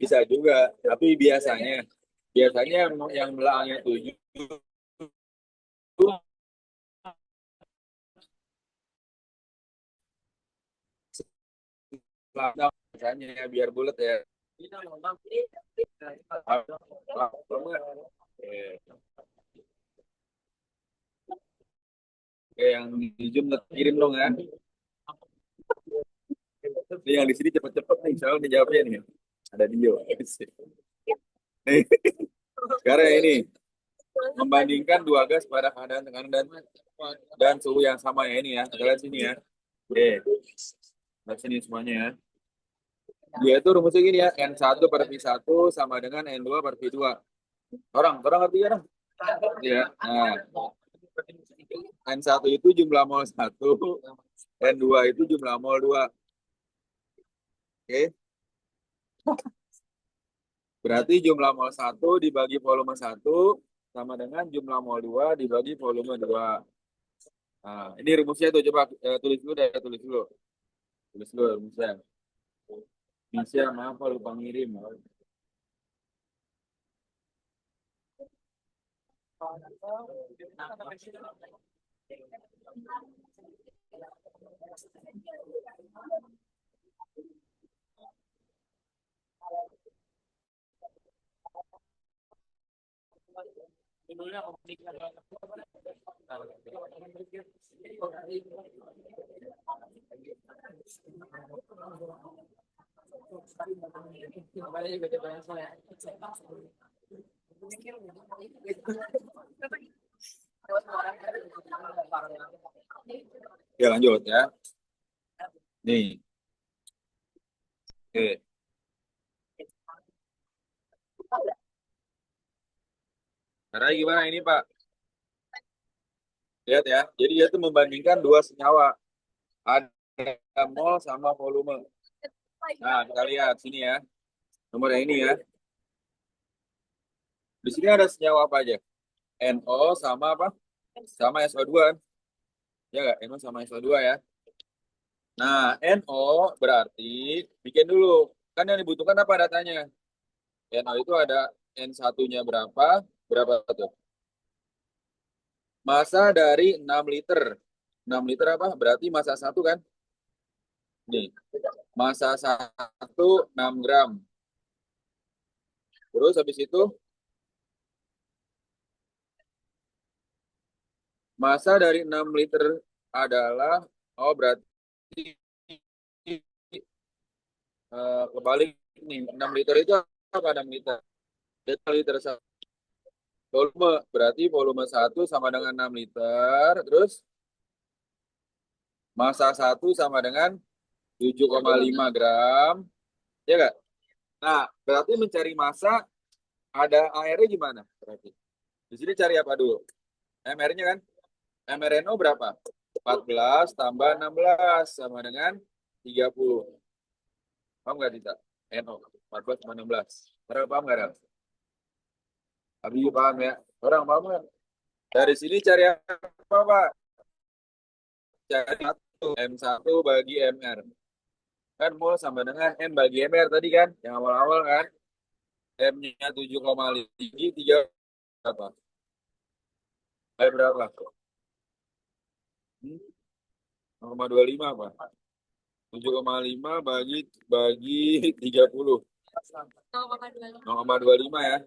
Bisa juga, tapi biasanya yang belakangnya 7 biasanya biar bulat ya. Oke, yang di Zoom kirim dong ya. Ini yang di sini cepet-cepet nih, soalnya dijawabnya nih. Ada Dio. Nih, sekarang ini membandingkan 2 gas pada keadaan tekanan dan suhu yang sama ya ini ya. Kita lihat sini ya. Oke, lihat sini semuanya ya. Dia itu rumusnya gini ya, N1 per V1 sama dengan N2 per V2. Orang ngerti ya? Ya. Nah, N1 itu jumlah mol 1, N2 itu jumlah mol 2. Oke. Berarti jumlah mol 1 dibagi volume 1 sama dengan jumlah mol 2 dibagi volume 2. Nah, ini rumusnya tuh coba tulis dulu deh, tulis dulu. Tulis dulu rumusnya. Bisa, maaf lupa ngirim. Judulnya Ya lanjut ya. Nih. Oke. Caranya gimana ini Pak? Lihat ya. Jadi dia tuh membandingkan dua senyawa. Ada mol sama volume. Nah, kita lihat sini ya. Nomor yang ini ya. Di sini ada senyawa apa aja? NO sama apa? Sama SO2 kan? Ya nggak? NO sama SO2 ya. Nah, NO berarti bikin dulu. Kan yang dibutuhkan apa datanya? NO itu ada N1-nya berapa? Berapa tuh? Masa dari 6 liter. 6 liter apa? Berarti masa satu kan? Nih. Masa satu 6 gram. Terus habis itu masa dari 6 liter adalah, oh berarti kebalik nih, 6 liter itu apa 6 liter? 6 liter volume, berarti volume 1 sama dengan 6 liter, terus masa 1 sama dengan 7,5 gram, ya nggak? Nah, berarti mencari masa ada airnya gimana? Berarti di sini cari apa dulu? MR-nya kan? mRNO berapa? 14 tambah 16 sama dengan 30. Paham nggak Tita? NO 14 tambah 16. Orang paham nggak? Ram? Abi paham ya? Orang paham kan? Dari sini cari apa Pak? Cari M1 bagi MR. Kan mol sama dengan M bagi MR tadi kan? Yang awal-awal kan? M-nya 7,5, 3 berapa? Berapa? 0,25 apa? 7,5 bagi 30. 0,25 ya.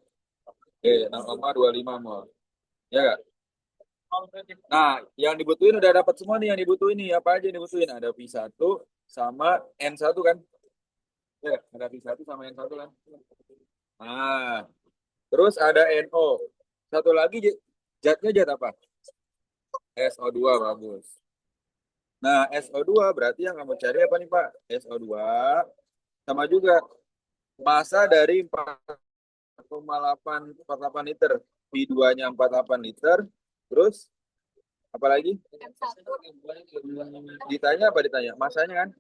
Oke, 0,25 mol. Ya nggak? Nah, yang dibutuhin udah dapat semua nih yang dibutuhin nih. Apa aja yang dibutuhin? Ada P1 sama N1 kan? Ya, ada P1 sama N1 kan? Nah, terus ada NO. Satu lagi zatnya zat apa? SO2 bagus. Nah, SO2 berarti yang kamu cari apa nih, Pak? SO2 sama juga masa dari 4,848 liter. P2-nya 48 liter. Terus apa lagi? Ditanya apa ditanya? Masanya kan?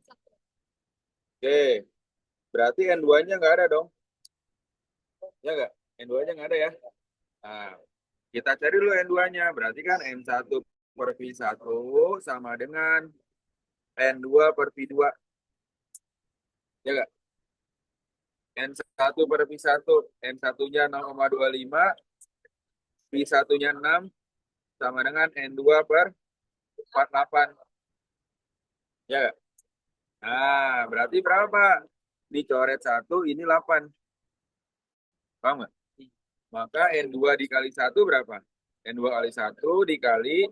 Oke. Berarti N2-nya nggak ada dong. Ya nggak? N2-nya nggak ada ya. Nah, kita cari dulu N2-nya. Berarti kan N1 per P1 sama dengan N2 per P2. Ya nggak? N1 per P1. N1-nya 0,25. P1-nya 6. Sama dengan N2 per 48. Ya nggak? Nah, berarti berapa? Dicoret 1, ini 8. Paham nggak? Maka N2 dikali 1 berapa? N2 kali 1 dikali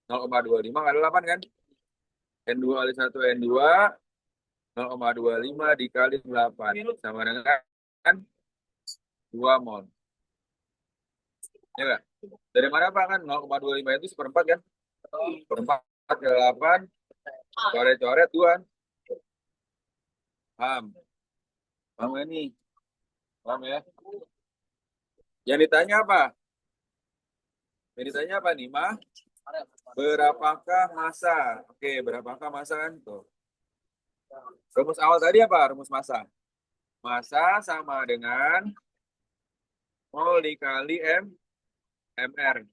0,25 kali 8 kan? N2 kali 1 N2 0,25 dikali 8 sama dengan 2 mol. Ya nggak? Dari mana Pak kan? 0,25 itu seperempat kan? Seperempat ke 8, coret-coret 2. Paham? Paham nggak nih? Paham ya? Yang ditanya apa? Yang ditanya apa nih, Mah? Berapakah massa? Oke, berapakah massa kan? Tuh. Rumus awal tadi apa? Rumus massa. Massa sama dengan mol dikali MR.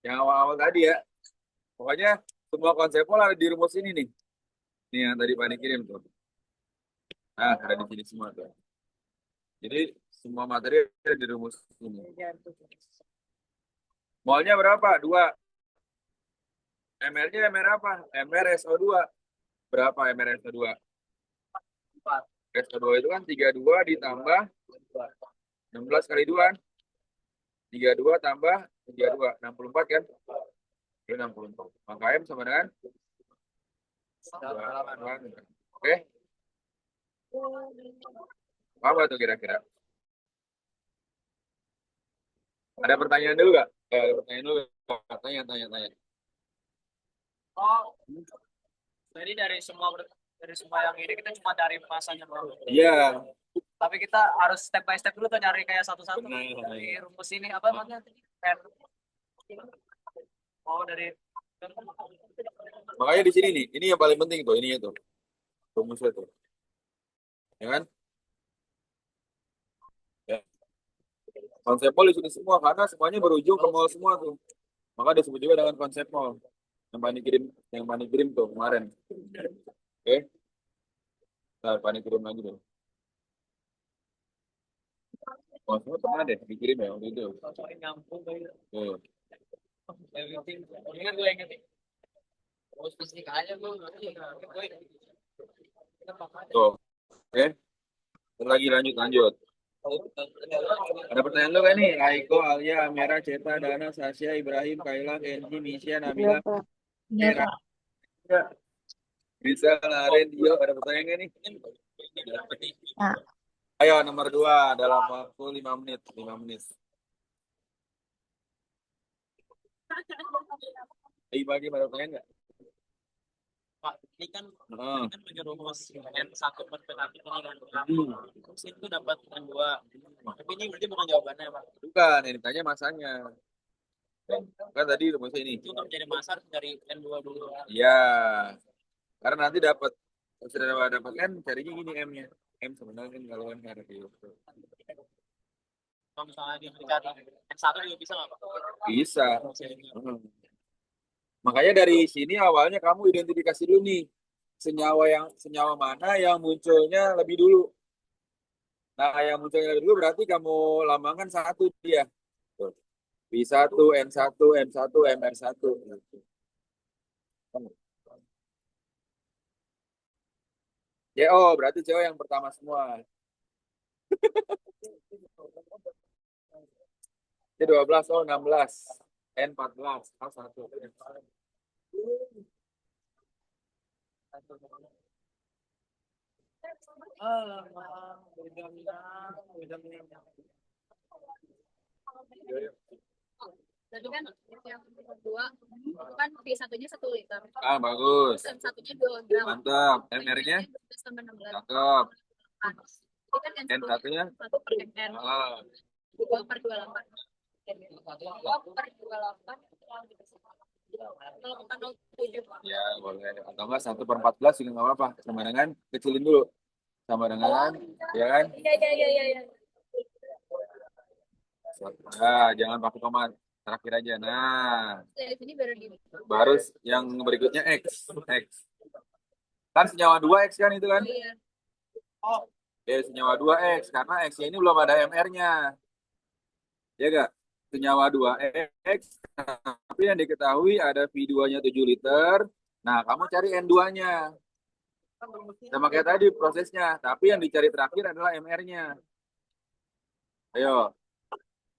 Yang awal-awal tadi ya. Pokoknya semua konsep mol ada di rumus ini nih. Ini yang tadi Pak kirim tuh. Nah, ada di sini semua tuh. Jadi semua materi ada di rumus ini. Molnya berapa? 2. MR-nya MR apa? MR SO2. Berapa MR SO2? SO2 itu kan 32 ditambah 16 kali 2. 32 tambah 32, 64 kan? Jadi 64. Maka M sama dengan 28. Oke? Apa tuh kira-kira? Ada pertanyaan dulu nggak? Ada pertanyaan dulu. Tanya. Oh, jadi dari semua yang ini kita cuma dari masanya doang. Iya. Tapi kita harus step by step dulu tuh nyari kayak satu-satu. Benar. Dari rumus ini apa namanya? N. Oh, dari Makanya di sini nih, ini yang paling penting tuh, ini itu. Rumusnya tuh. Ya kan? Ya. Konsep mall di sini semua karena semuanya berujung ke mall semua tuh. Maka disebut juga dengan konsep mall. Yang Pani kirim tuh kemarin. Oke. Nah, Pani kirim lagi deh. Oh, semua pernah deh dikirim ya waktu itu. nyambung dari Tuh. everything. Ingat gue inget. Oh, spesifik aja gue. Tuh. Oke. Lanjut. Ada pertanyaan lu kan nih? Aiko, Alia, Amira, Ceta, Dana, Sasha, Ibrahim, Kaila, Kenji, Misha, Nabila, Mira, bisa Laren, Dio. Ada pertanyaan nggak nih? Ya. Ayo nomor 2 dalam waktu 5 menit. 5 menit. Bagi ada pertanyaan nggak? Pak, ini kan Oh. menyerumus N1 perspektif ini kan. Hmm. Terus itu dapat N2. Tapi ini berarti bukan jawabannya, Pak. Bukan, ini tanya masanya. Kan tadi rumusnya ini. Itu untuk jadi masa harus dari N2 dulu. Iya. Karena nanti sudah dapat N, carinya gini M-nya. M sebenarnya kan kalau N ada gitu. Kalau misalnya dia dicari N1 juga bisa nggak, Pak? Bisa. Hmm. Makanya dari sini awalnya kamu identifikasi dulu nih senyawa mana yang munculnya lebih dulu. Nah, yang munculnya lebih dulu berarti kamu lambangkan satu dia. Tuh. B1, N1, M1, MR1. CO berarti CO yang pertama semua. C12, O 16, N14, A1. Tadi kan yang kedua itu kan V1-nya 1 liter. Ah, bagus. Dan satunya 2 gram. Mantap. MR-nya? 12 tambah 16. Cakep. Jadi kan yang N1-nya? 1 per MR. Ah, 2 per 28. 2 per 28. Kalau bukan 07. ya boleh. Atau enggak 1/14 juga nggak apa-apa. Sama dengan kecilin dulu. Sama dengan, ya kan? Iya. Nah, jangan pakai koma terakhir aja. Nah, Dari sini baru di. baru yang berikutnya X. Kan senyawa 2 X kan itu kan? Iya. Ya, senyawa 2 X. Karena X-nya ini belum ada MR-nya. Ya enggak? Senyawa 2 X. Tapi yang diketahui ada V2-nya 7 liter. Nah, kamu cari N2-nya. Sama kayak tadi prosesnya. Tapi yang dicari terakhir adalah MR-nya. Ayo.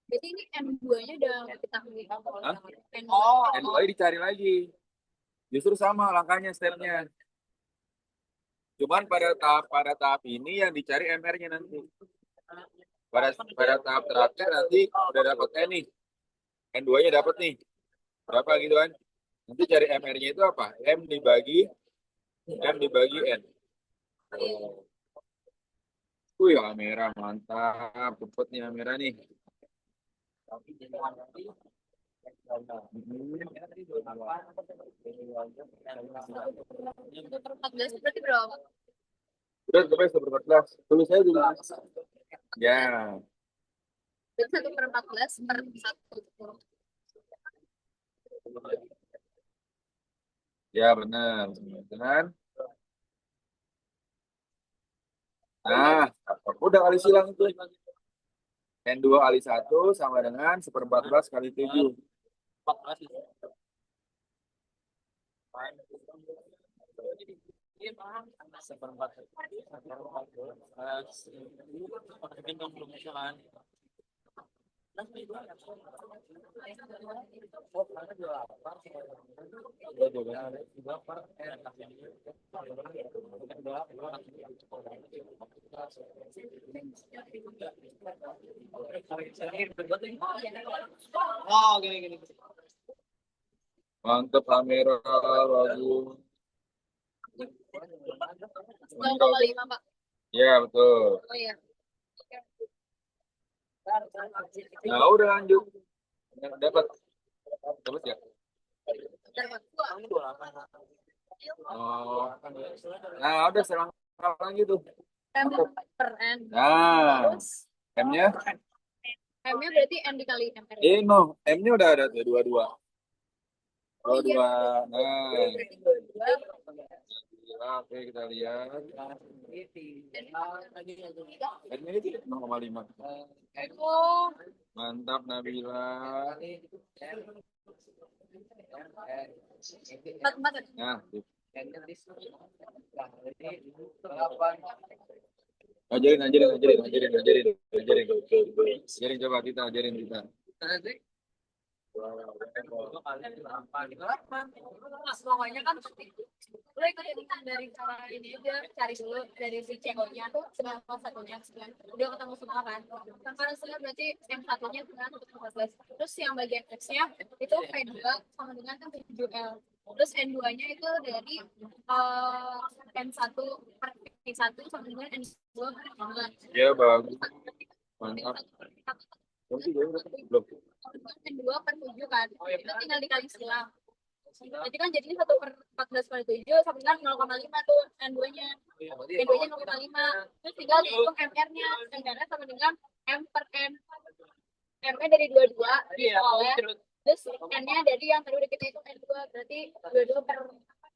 Jadi ini M2-nya udah kita pilih. Hah? N2. N2 dicari lagi. Justru sama langkahnya, stepnya. Cuman pada tahap ini yang dicari MR-nya nanti. Pada tahap terakhir nanti udah dapat N nih. N2-nya dapat nih. Berapa gitu kan? Nanti cari MR-nya itu apa? M dibagi N. Wih, Amera mantap. Cepet nih Amera nih. Itu per 14 berarti berapa? Udah, sampai 1/14. Tulis saya dulu. Ya, Berarti 1/14 per 1. ya benar. Benar. Nah, udah kali silang itu. N2 kali 1 sama dengan 1/14 kali 7. 14. Seperempat. Oh, gini. Mantep kamera bagus. 0,5 Pak. Ya betul. Oh iya. Nah udah lanjut. Dapat. Dapat ya? Bentar, Pak. Oh. Nah udah selangkah lagi tuh. M per N. Nah Terus M-nya? M-nya berarti N dikali MR. No, M-nya udah ada tuh dua-dua. Oh iya. Dua-dua. Nah, Berarti 22. oke kita lihat. M-nya itu 0,5. Oh, Mantap Nabila. 44 ya? Nah, ajarin coba kita ajarin kita. Mas, pokoknya kan lo ikutin dari cara ini aja, cari dulu dari si CO-nya tuh 91-nya 9. Udah ketemu semua kan. Karena sebenarnya berarti yang satunya 9 untuk 14. Terus yang bagian X-nya itu P2 sama dengan 7L. Terus N2-nya itu dari N1 per P1 sama dengan N2 per N2. Ya bagus. Mantap. Belum. N2 per 7 kan. Itu tinggal dikali selang. Jadi kan jadinya 1 per 14 kali 7 sama dengan 0,5 tuh N2-nya. N2-nya 0,5. Terus tinggal dihitung MR-nya. MR-nya sama dengan M per N. M-nya dari 22 soalnya. Terus N-nya dari yang tadi udah kita hitung N2. Berarti 22 per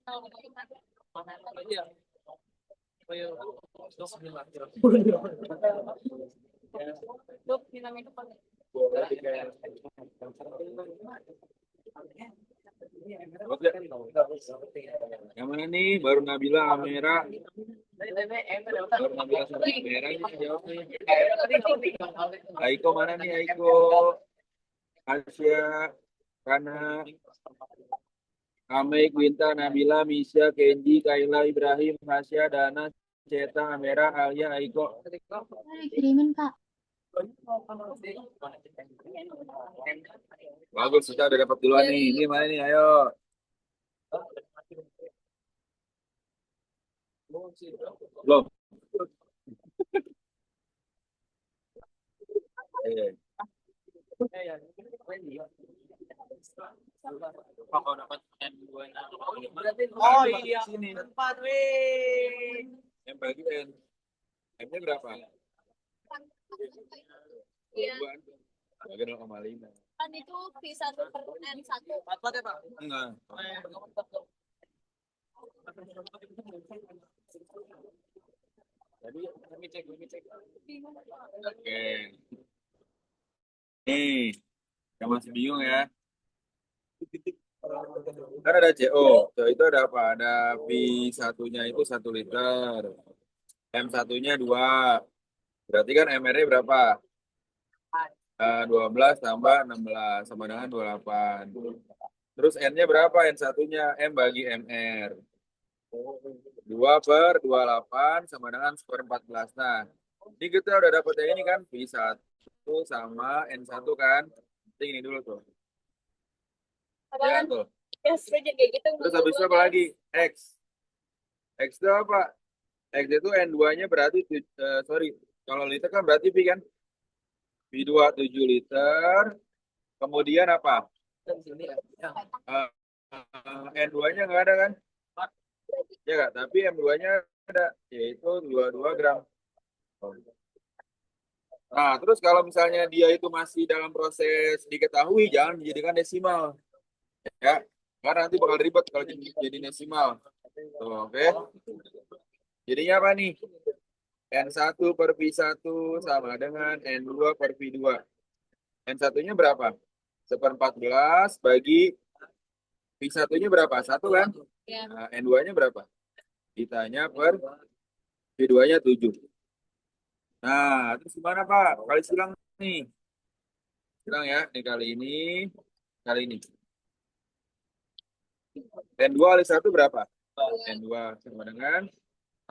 0,5. Duh, minta minum apa? Yang mana nih? Baru Nabila kamera. Baru Nabila sama kamera ini jawabnya. Aiko mana nih Aiko? Asia, Kana, Ame, Quinta, Nabila, Misha, Kenji, Kaila, Ibrahim, Hasya, Dana, Ceta, Amera, Alia, Aiko. Kirimin, Kak. Bagus, kita udah dapat duluan nih. Ini mana nih? Ayo. Belum. Kalau dapat N2-nya. Oh iya, Sini. 4 wih. Yang bagi N. M-nya berapa? Iya. Bagi 0,5. Kan itu P1 per N1. 4 ya, Pak? Enggak. Jadi, kami cek. Oke. Nih, yang masih bingung ya. Kan ada CO. CO itu ada apa? Ada V1-nya itu 1 liter. M1-nya 2. Berarti kan MR-nya berapa? 12 tambah 16 sama dengan 28. Terus N-nya berapa? N1-nya M bagi MR. 2 per 28 sama dengan skor 14. Nah, ini kita udah dapet yang ini kan, V1 sama N1 kan. Ini dulu tuh. Ya tuh. Ya, sebenarnya kayak gitu. Terus habis itu apa lagi? X. X itu apa? X itu N2-nya berarti, kalau liter kan berarti V kan? V2 7 liter. Kemudian apa? N2-nya nggak ada kan? Ya nggak, tapi M2-nya ada, yaitu 22 gram. Nah, terus kalau misalnya dia itu masih dalam proses diketahui, jangan dijadikan desimal. Ya, karena nanti bakal ribet kalau jadi desimal. Tuh, oke. Jadinya apa nih? N1 per V1 sama dengan N2 per V2. N1-nya berapa? 1/14 bagi V1-nya berapa? 1 kan? Ya. Nah, N2-nya berapa? Ditanya per V2-nya 7. Nah, terus gimana Pak? Kali silang nih. Bilang ya, ini kali ini. N2 kali 1 berapa? N2 sama dengan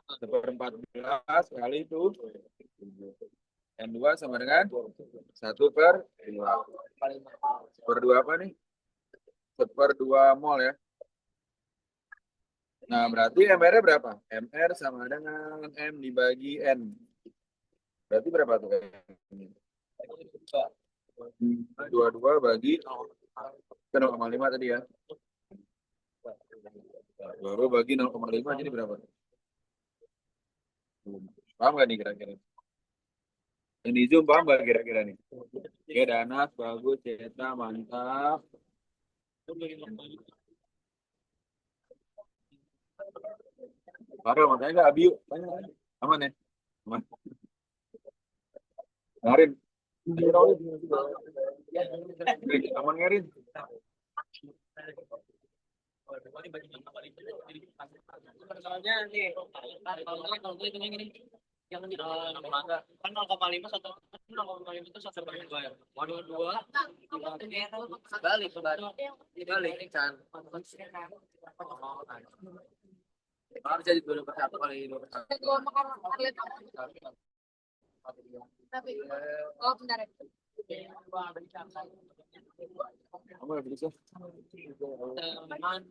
1/14 kali itu. N2 sama dengan 1/2. 1/2 apa nih? 1/2 mol ya. Nah, berarti MR-nya berapa? MR sama dengan M dibagi N. Berarti berapa tuh? 22 bagi ke 0,5 tadi ya. 22 bagi 0,5 jadi berapa? Paham gak nih kira-kira? Yang di Zoom paham gak kira-kira nih? Oke, Danas, bagus, Ceta, mantap. Parah, makanya gak Abiu. Aman ya? Aman. Ngarin. Aman ngarin. Soalnya nih, kalau gue hitungnya gini, yang kan 0,5 satu 0,5 itu 1/2 ya. Waduh dua balik kan. Harus jadi 2/1 kali 2/1. Gua makan atlet tapi oh bentar ya. Kamu udah bisa? Teman,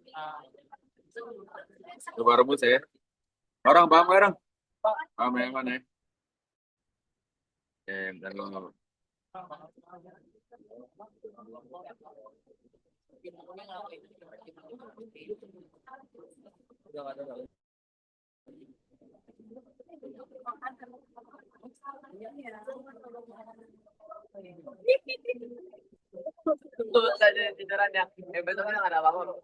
Coba rebus ya. Orang paham gak, orang? Paham yang mana ya? Bentar lo. Tuh saja cederanya. Besoknya nggak ada apa-apa.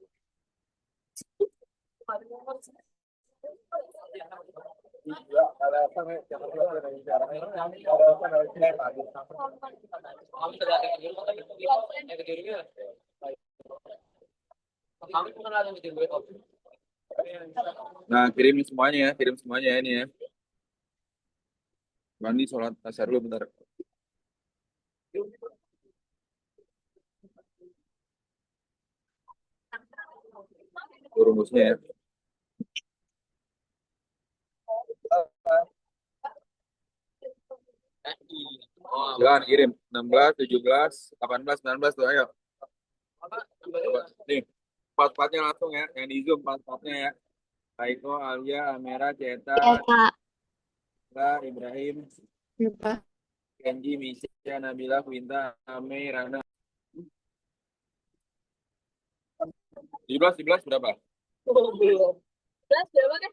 Nah, kirim semuanya ya ini ya. Mandi sholat asar dulu bentar. Rumusnya ya. Silakan kirim 16, 17, 18, 19 tuh ayo. Coba. Nih, empat-empatnya langsung ya. Yang di Zoom empat-empatnya ya. Taiko, Alia, Amera, Ceta, Ya, Kak. Ibrahim, Lupa. Kenji, Misha, Nabila, Winta, Ame, Rana. 17 berapa? Belas berapa kan?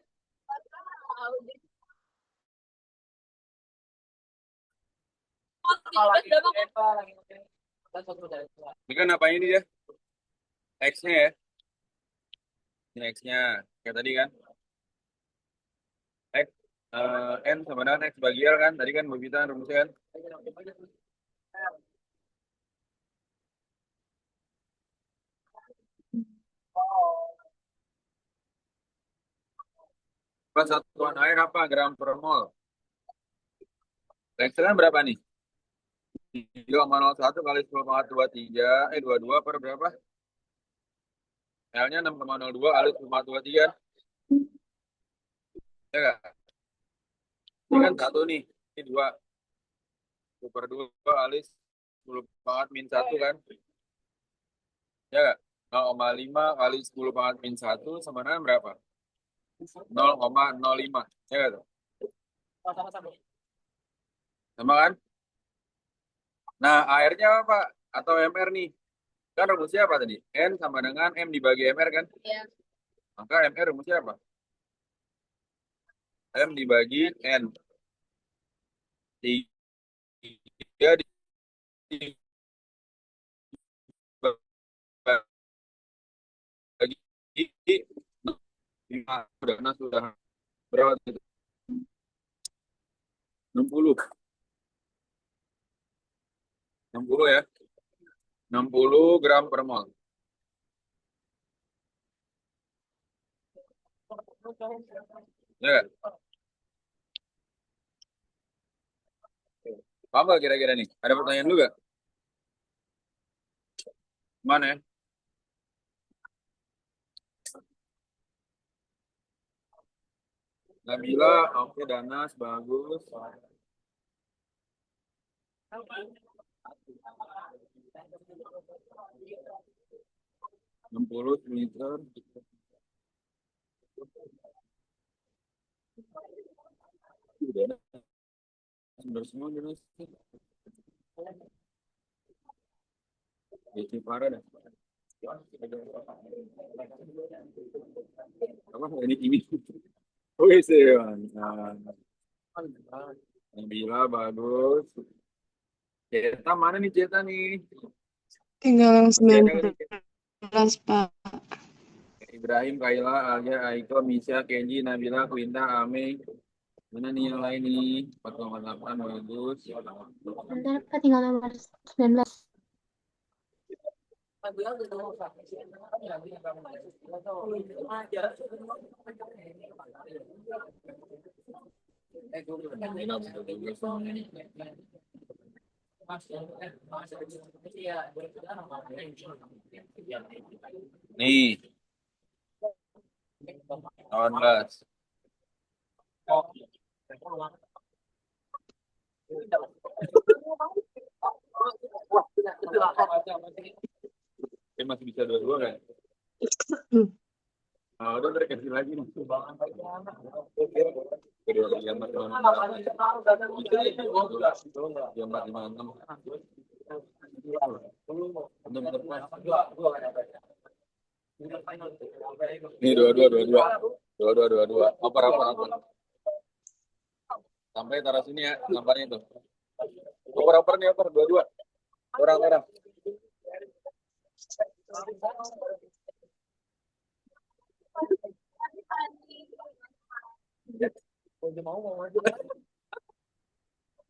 Ini kan apa ini dia? X-nya ya. Ini X-nya. Kayak tadi kan. X, N sama dengan X bagi L kan. Tadi kan Bobita rumusnya kan. Satuan air apa? Gram per mol. X kan berapa nih? 3,01 kali 10,23. 22 per berapa? L-nya 6,02 kali 10,23. Ya nggak? Ini kan satu nih. Ini 2. 2/2 kali 10 pangkat min 1 kan? Ya nggak? 0,5 kali 10 pangkat min 1 sama dengan berapa? 0,05. Ya nggak tuh? Sama kan? Nah, airnya apa? Atau MR nih? Kan rumusnya apa tadi? N sama dengan M dibagi MR kan? Iya. Maka MR rumusnya apa? M dibagi N. 3 dibagi lima 5 sudah berapa itu? 60 ya, 60 gram per mol. Ya nggak? Paham nggak kira-kira nih? Ada pertanyaan dulu nggak? Mana ya? Nabila, oke, Danas, bagus. 60 meter. Danas, benar semua Danas. Ini parah dah. Apa ini? Oh, iya, Nabila bagus. Ceta mana nih Ceta nih? Tinggal Masih ada nih. 19, Pak. Ibrahim, Kaila, Alia, Aiko, Misha, Kenji, Nabila, Quinta, Ame. Mana nih yang lain nih? 4,8 bagus. Bentar, Pak, tinggal nomor 19. Nih, 18. Masih bisa dua-dua kan? Udah kasih lagi nih. Kedua gambar gambar 56. Ini dua. Oper. Sampai taruh sini ya, gambarnya itu. Oper nih, dua. Orang.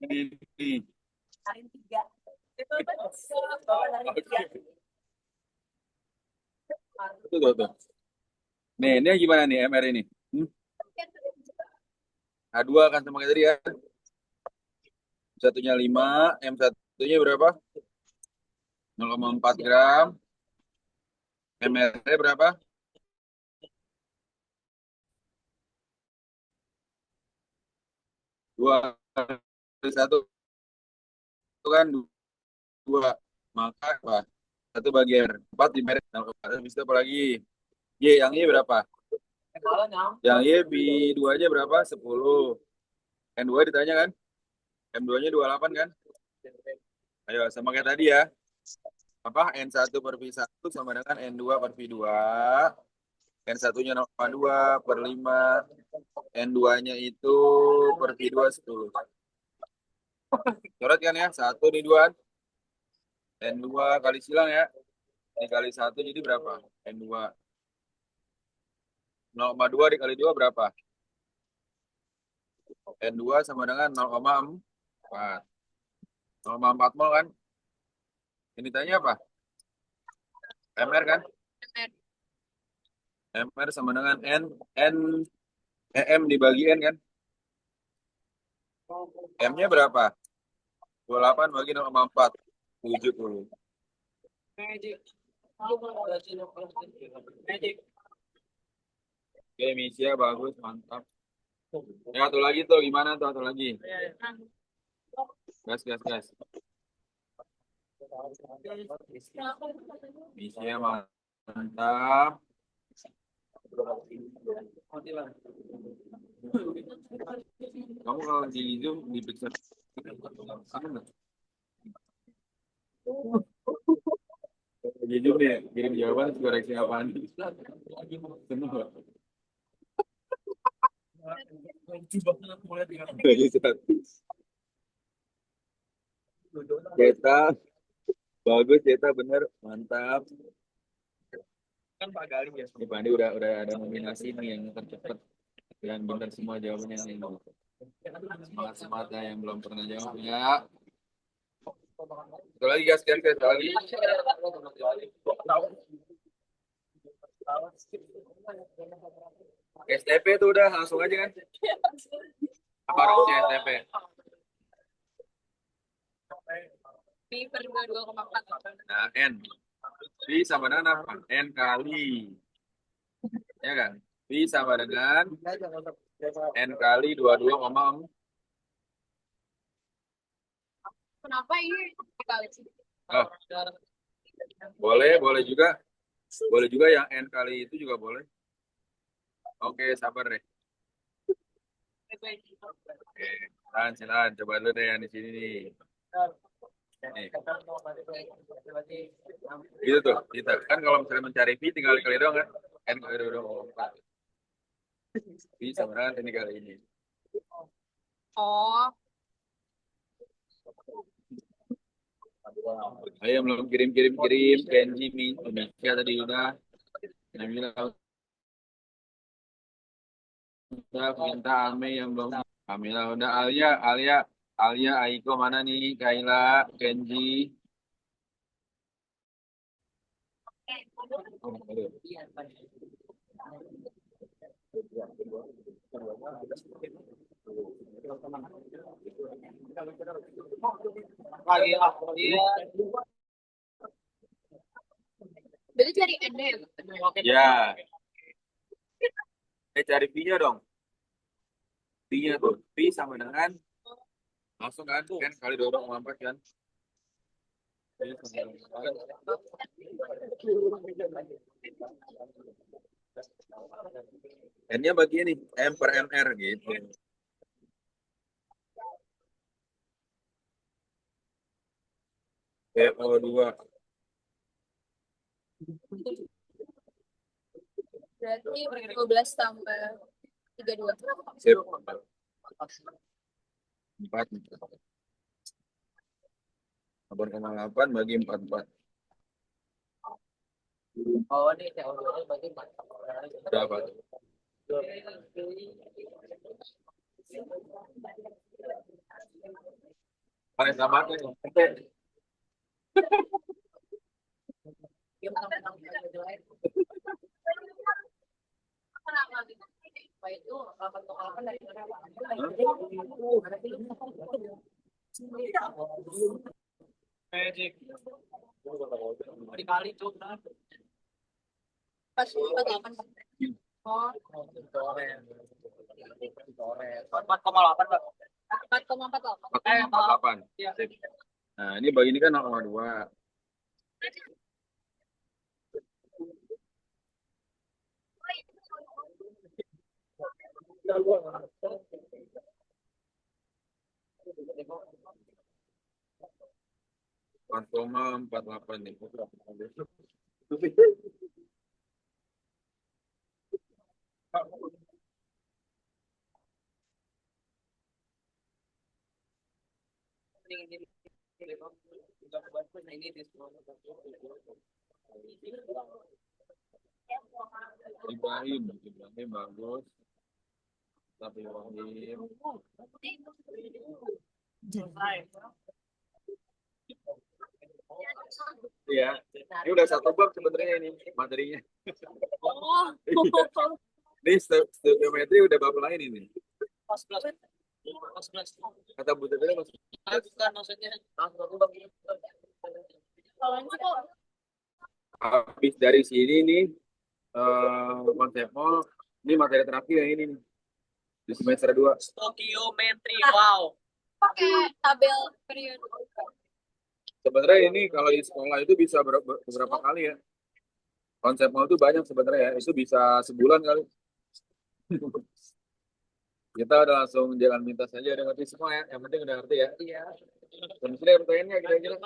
Ini. Tuh. Nih, ini gimana nih MR ini? A2 kan sama kayak tadi ya. Satunya 5, M satunya berapa? 0,4 gram. MR berapa? 2 1 itu kan 2. Maka apa? 1 bagi R. 4 di merek. Habis itu apa lagi? Y, yang Y berapa? Yang Y B2-nya berapa? 10. N2 ditanya kan? M2-nya 28 kan? Ayo, sama kayak tadi ya. Apa? N1 per V1 sama dengan N2 per V2. N1-nya 0,2 per 5. N2-nya itu per V2 10. Coret kan ya? 1 di 2. N2 kali silang ya. Dikali 1 jadi berapa? N2. 0,2 dikali 2 berapa? N2 sama dengan 0,4. 0,4 mol kan? Ini tanya apa? MR kan? MR sama dengan M dibagi N kan? M-nya berapa? 28 bagi 0,4. 70. Oke, Misha bagus, mantap. Ya, satu lagi tuh, gimana tuh? Satu lagi. Gas. Misha mantap. Kamu kalau di Zoom diperiksa di Zoom nih, kirim jawaban koreksi apaan? Semua. Ceta bagus, Ceta bener, mantap. Kan Pak Gali ya. Ini Pak Andi udah ada nominasi nih yang tercepat dan benar semua jawabannya ini. Semangat yang belum pernah jawab ya. Satu lagi gas lagi. STP tuh udah langsung aja kan? Apa harusnya STP? P per 2,4. Nah, N. Pi sama dengan apa? N kali. Ya kan? Pi sama dengan N kali 22, Kenapa ini dikali sih? oh, boleh juga. Boleh juga yang N kali itu juga boleh. Oke, sabar deh. Oke, silakan. Coba dulu deh yang di sini nih. Nih, gitu tuh. Kita kan kalau misalnya mencari pi tinggal dikali doang kan? N kali 22. Pi sama dengan ini kali ini. Oh, Ayo belum kirim Kenji Mika tadi udah. Nabila udah, minta Ame yang belum. Kamila udah, Alia, Aiko mana nih? Kaila, Kenji. Lagi dia berarti cari N ya? Ya, cari pi-nya dong. Pi-nya tuh, pi sama dengan langsung kan kali 22,4 kan. Pi sama dengan N-nya bagi ini, M per MR gitu. PO2. Berarti 12 tambah 32. Sip. 4. 8,8 bagi 44. oh ini CO2 bagi Berapa tuh? Paling sama tuh. Itu 8,8 dari berapa? magic dikali tuh Pas 48. Oh, 4,8 Pak. 4,48. 48. Iya. Sip. Nah, ini bagi ini kan 0,2. Empat koma 48 nih. Ibrahim bagus. Tapi Ibrahim. Iya, ini udah satu bab sebenarnya ini materinya. Oh, Ini stoikiometri udah bab lain ini. Pas plus. Kata Bu Tete masuk. Bukan maksudnya. kalau ini kok Habis dari sini nih konsep mall, ini materi terakhir yang ini nih di semester 2. Stokiometri, wow. pakai tabel periode. Sebenarnya ini kalau di sekolah itu bisa beberapa kali ya. Konsep mall itu banyak sebenarnya ya. Itu bisa sebulan kali. Kita udah langsung jalan minta saja, udah ngerti semua ya. Yang penting udah ngerti ya. Iya. Sebenarnya pertanyaannya kira-kira.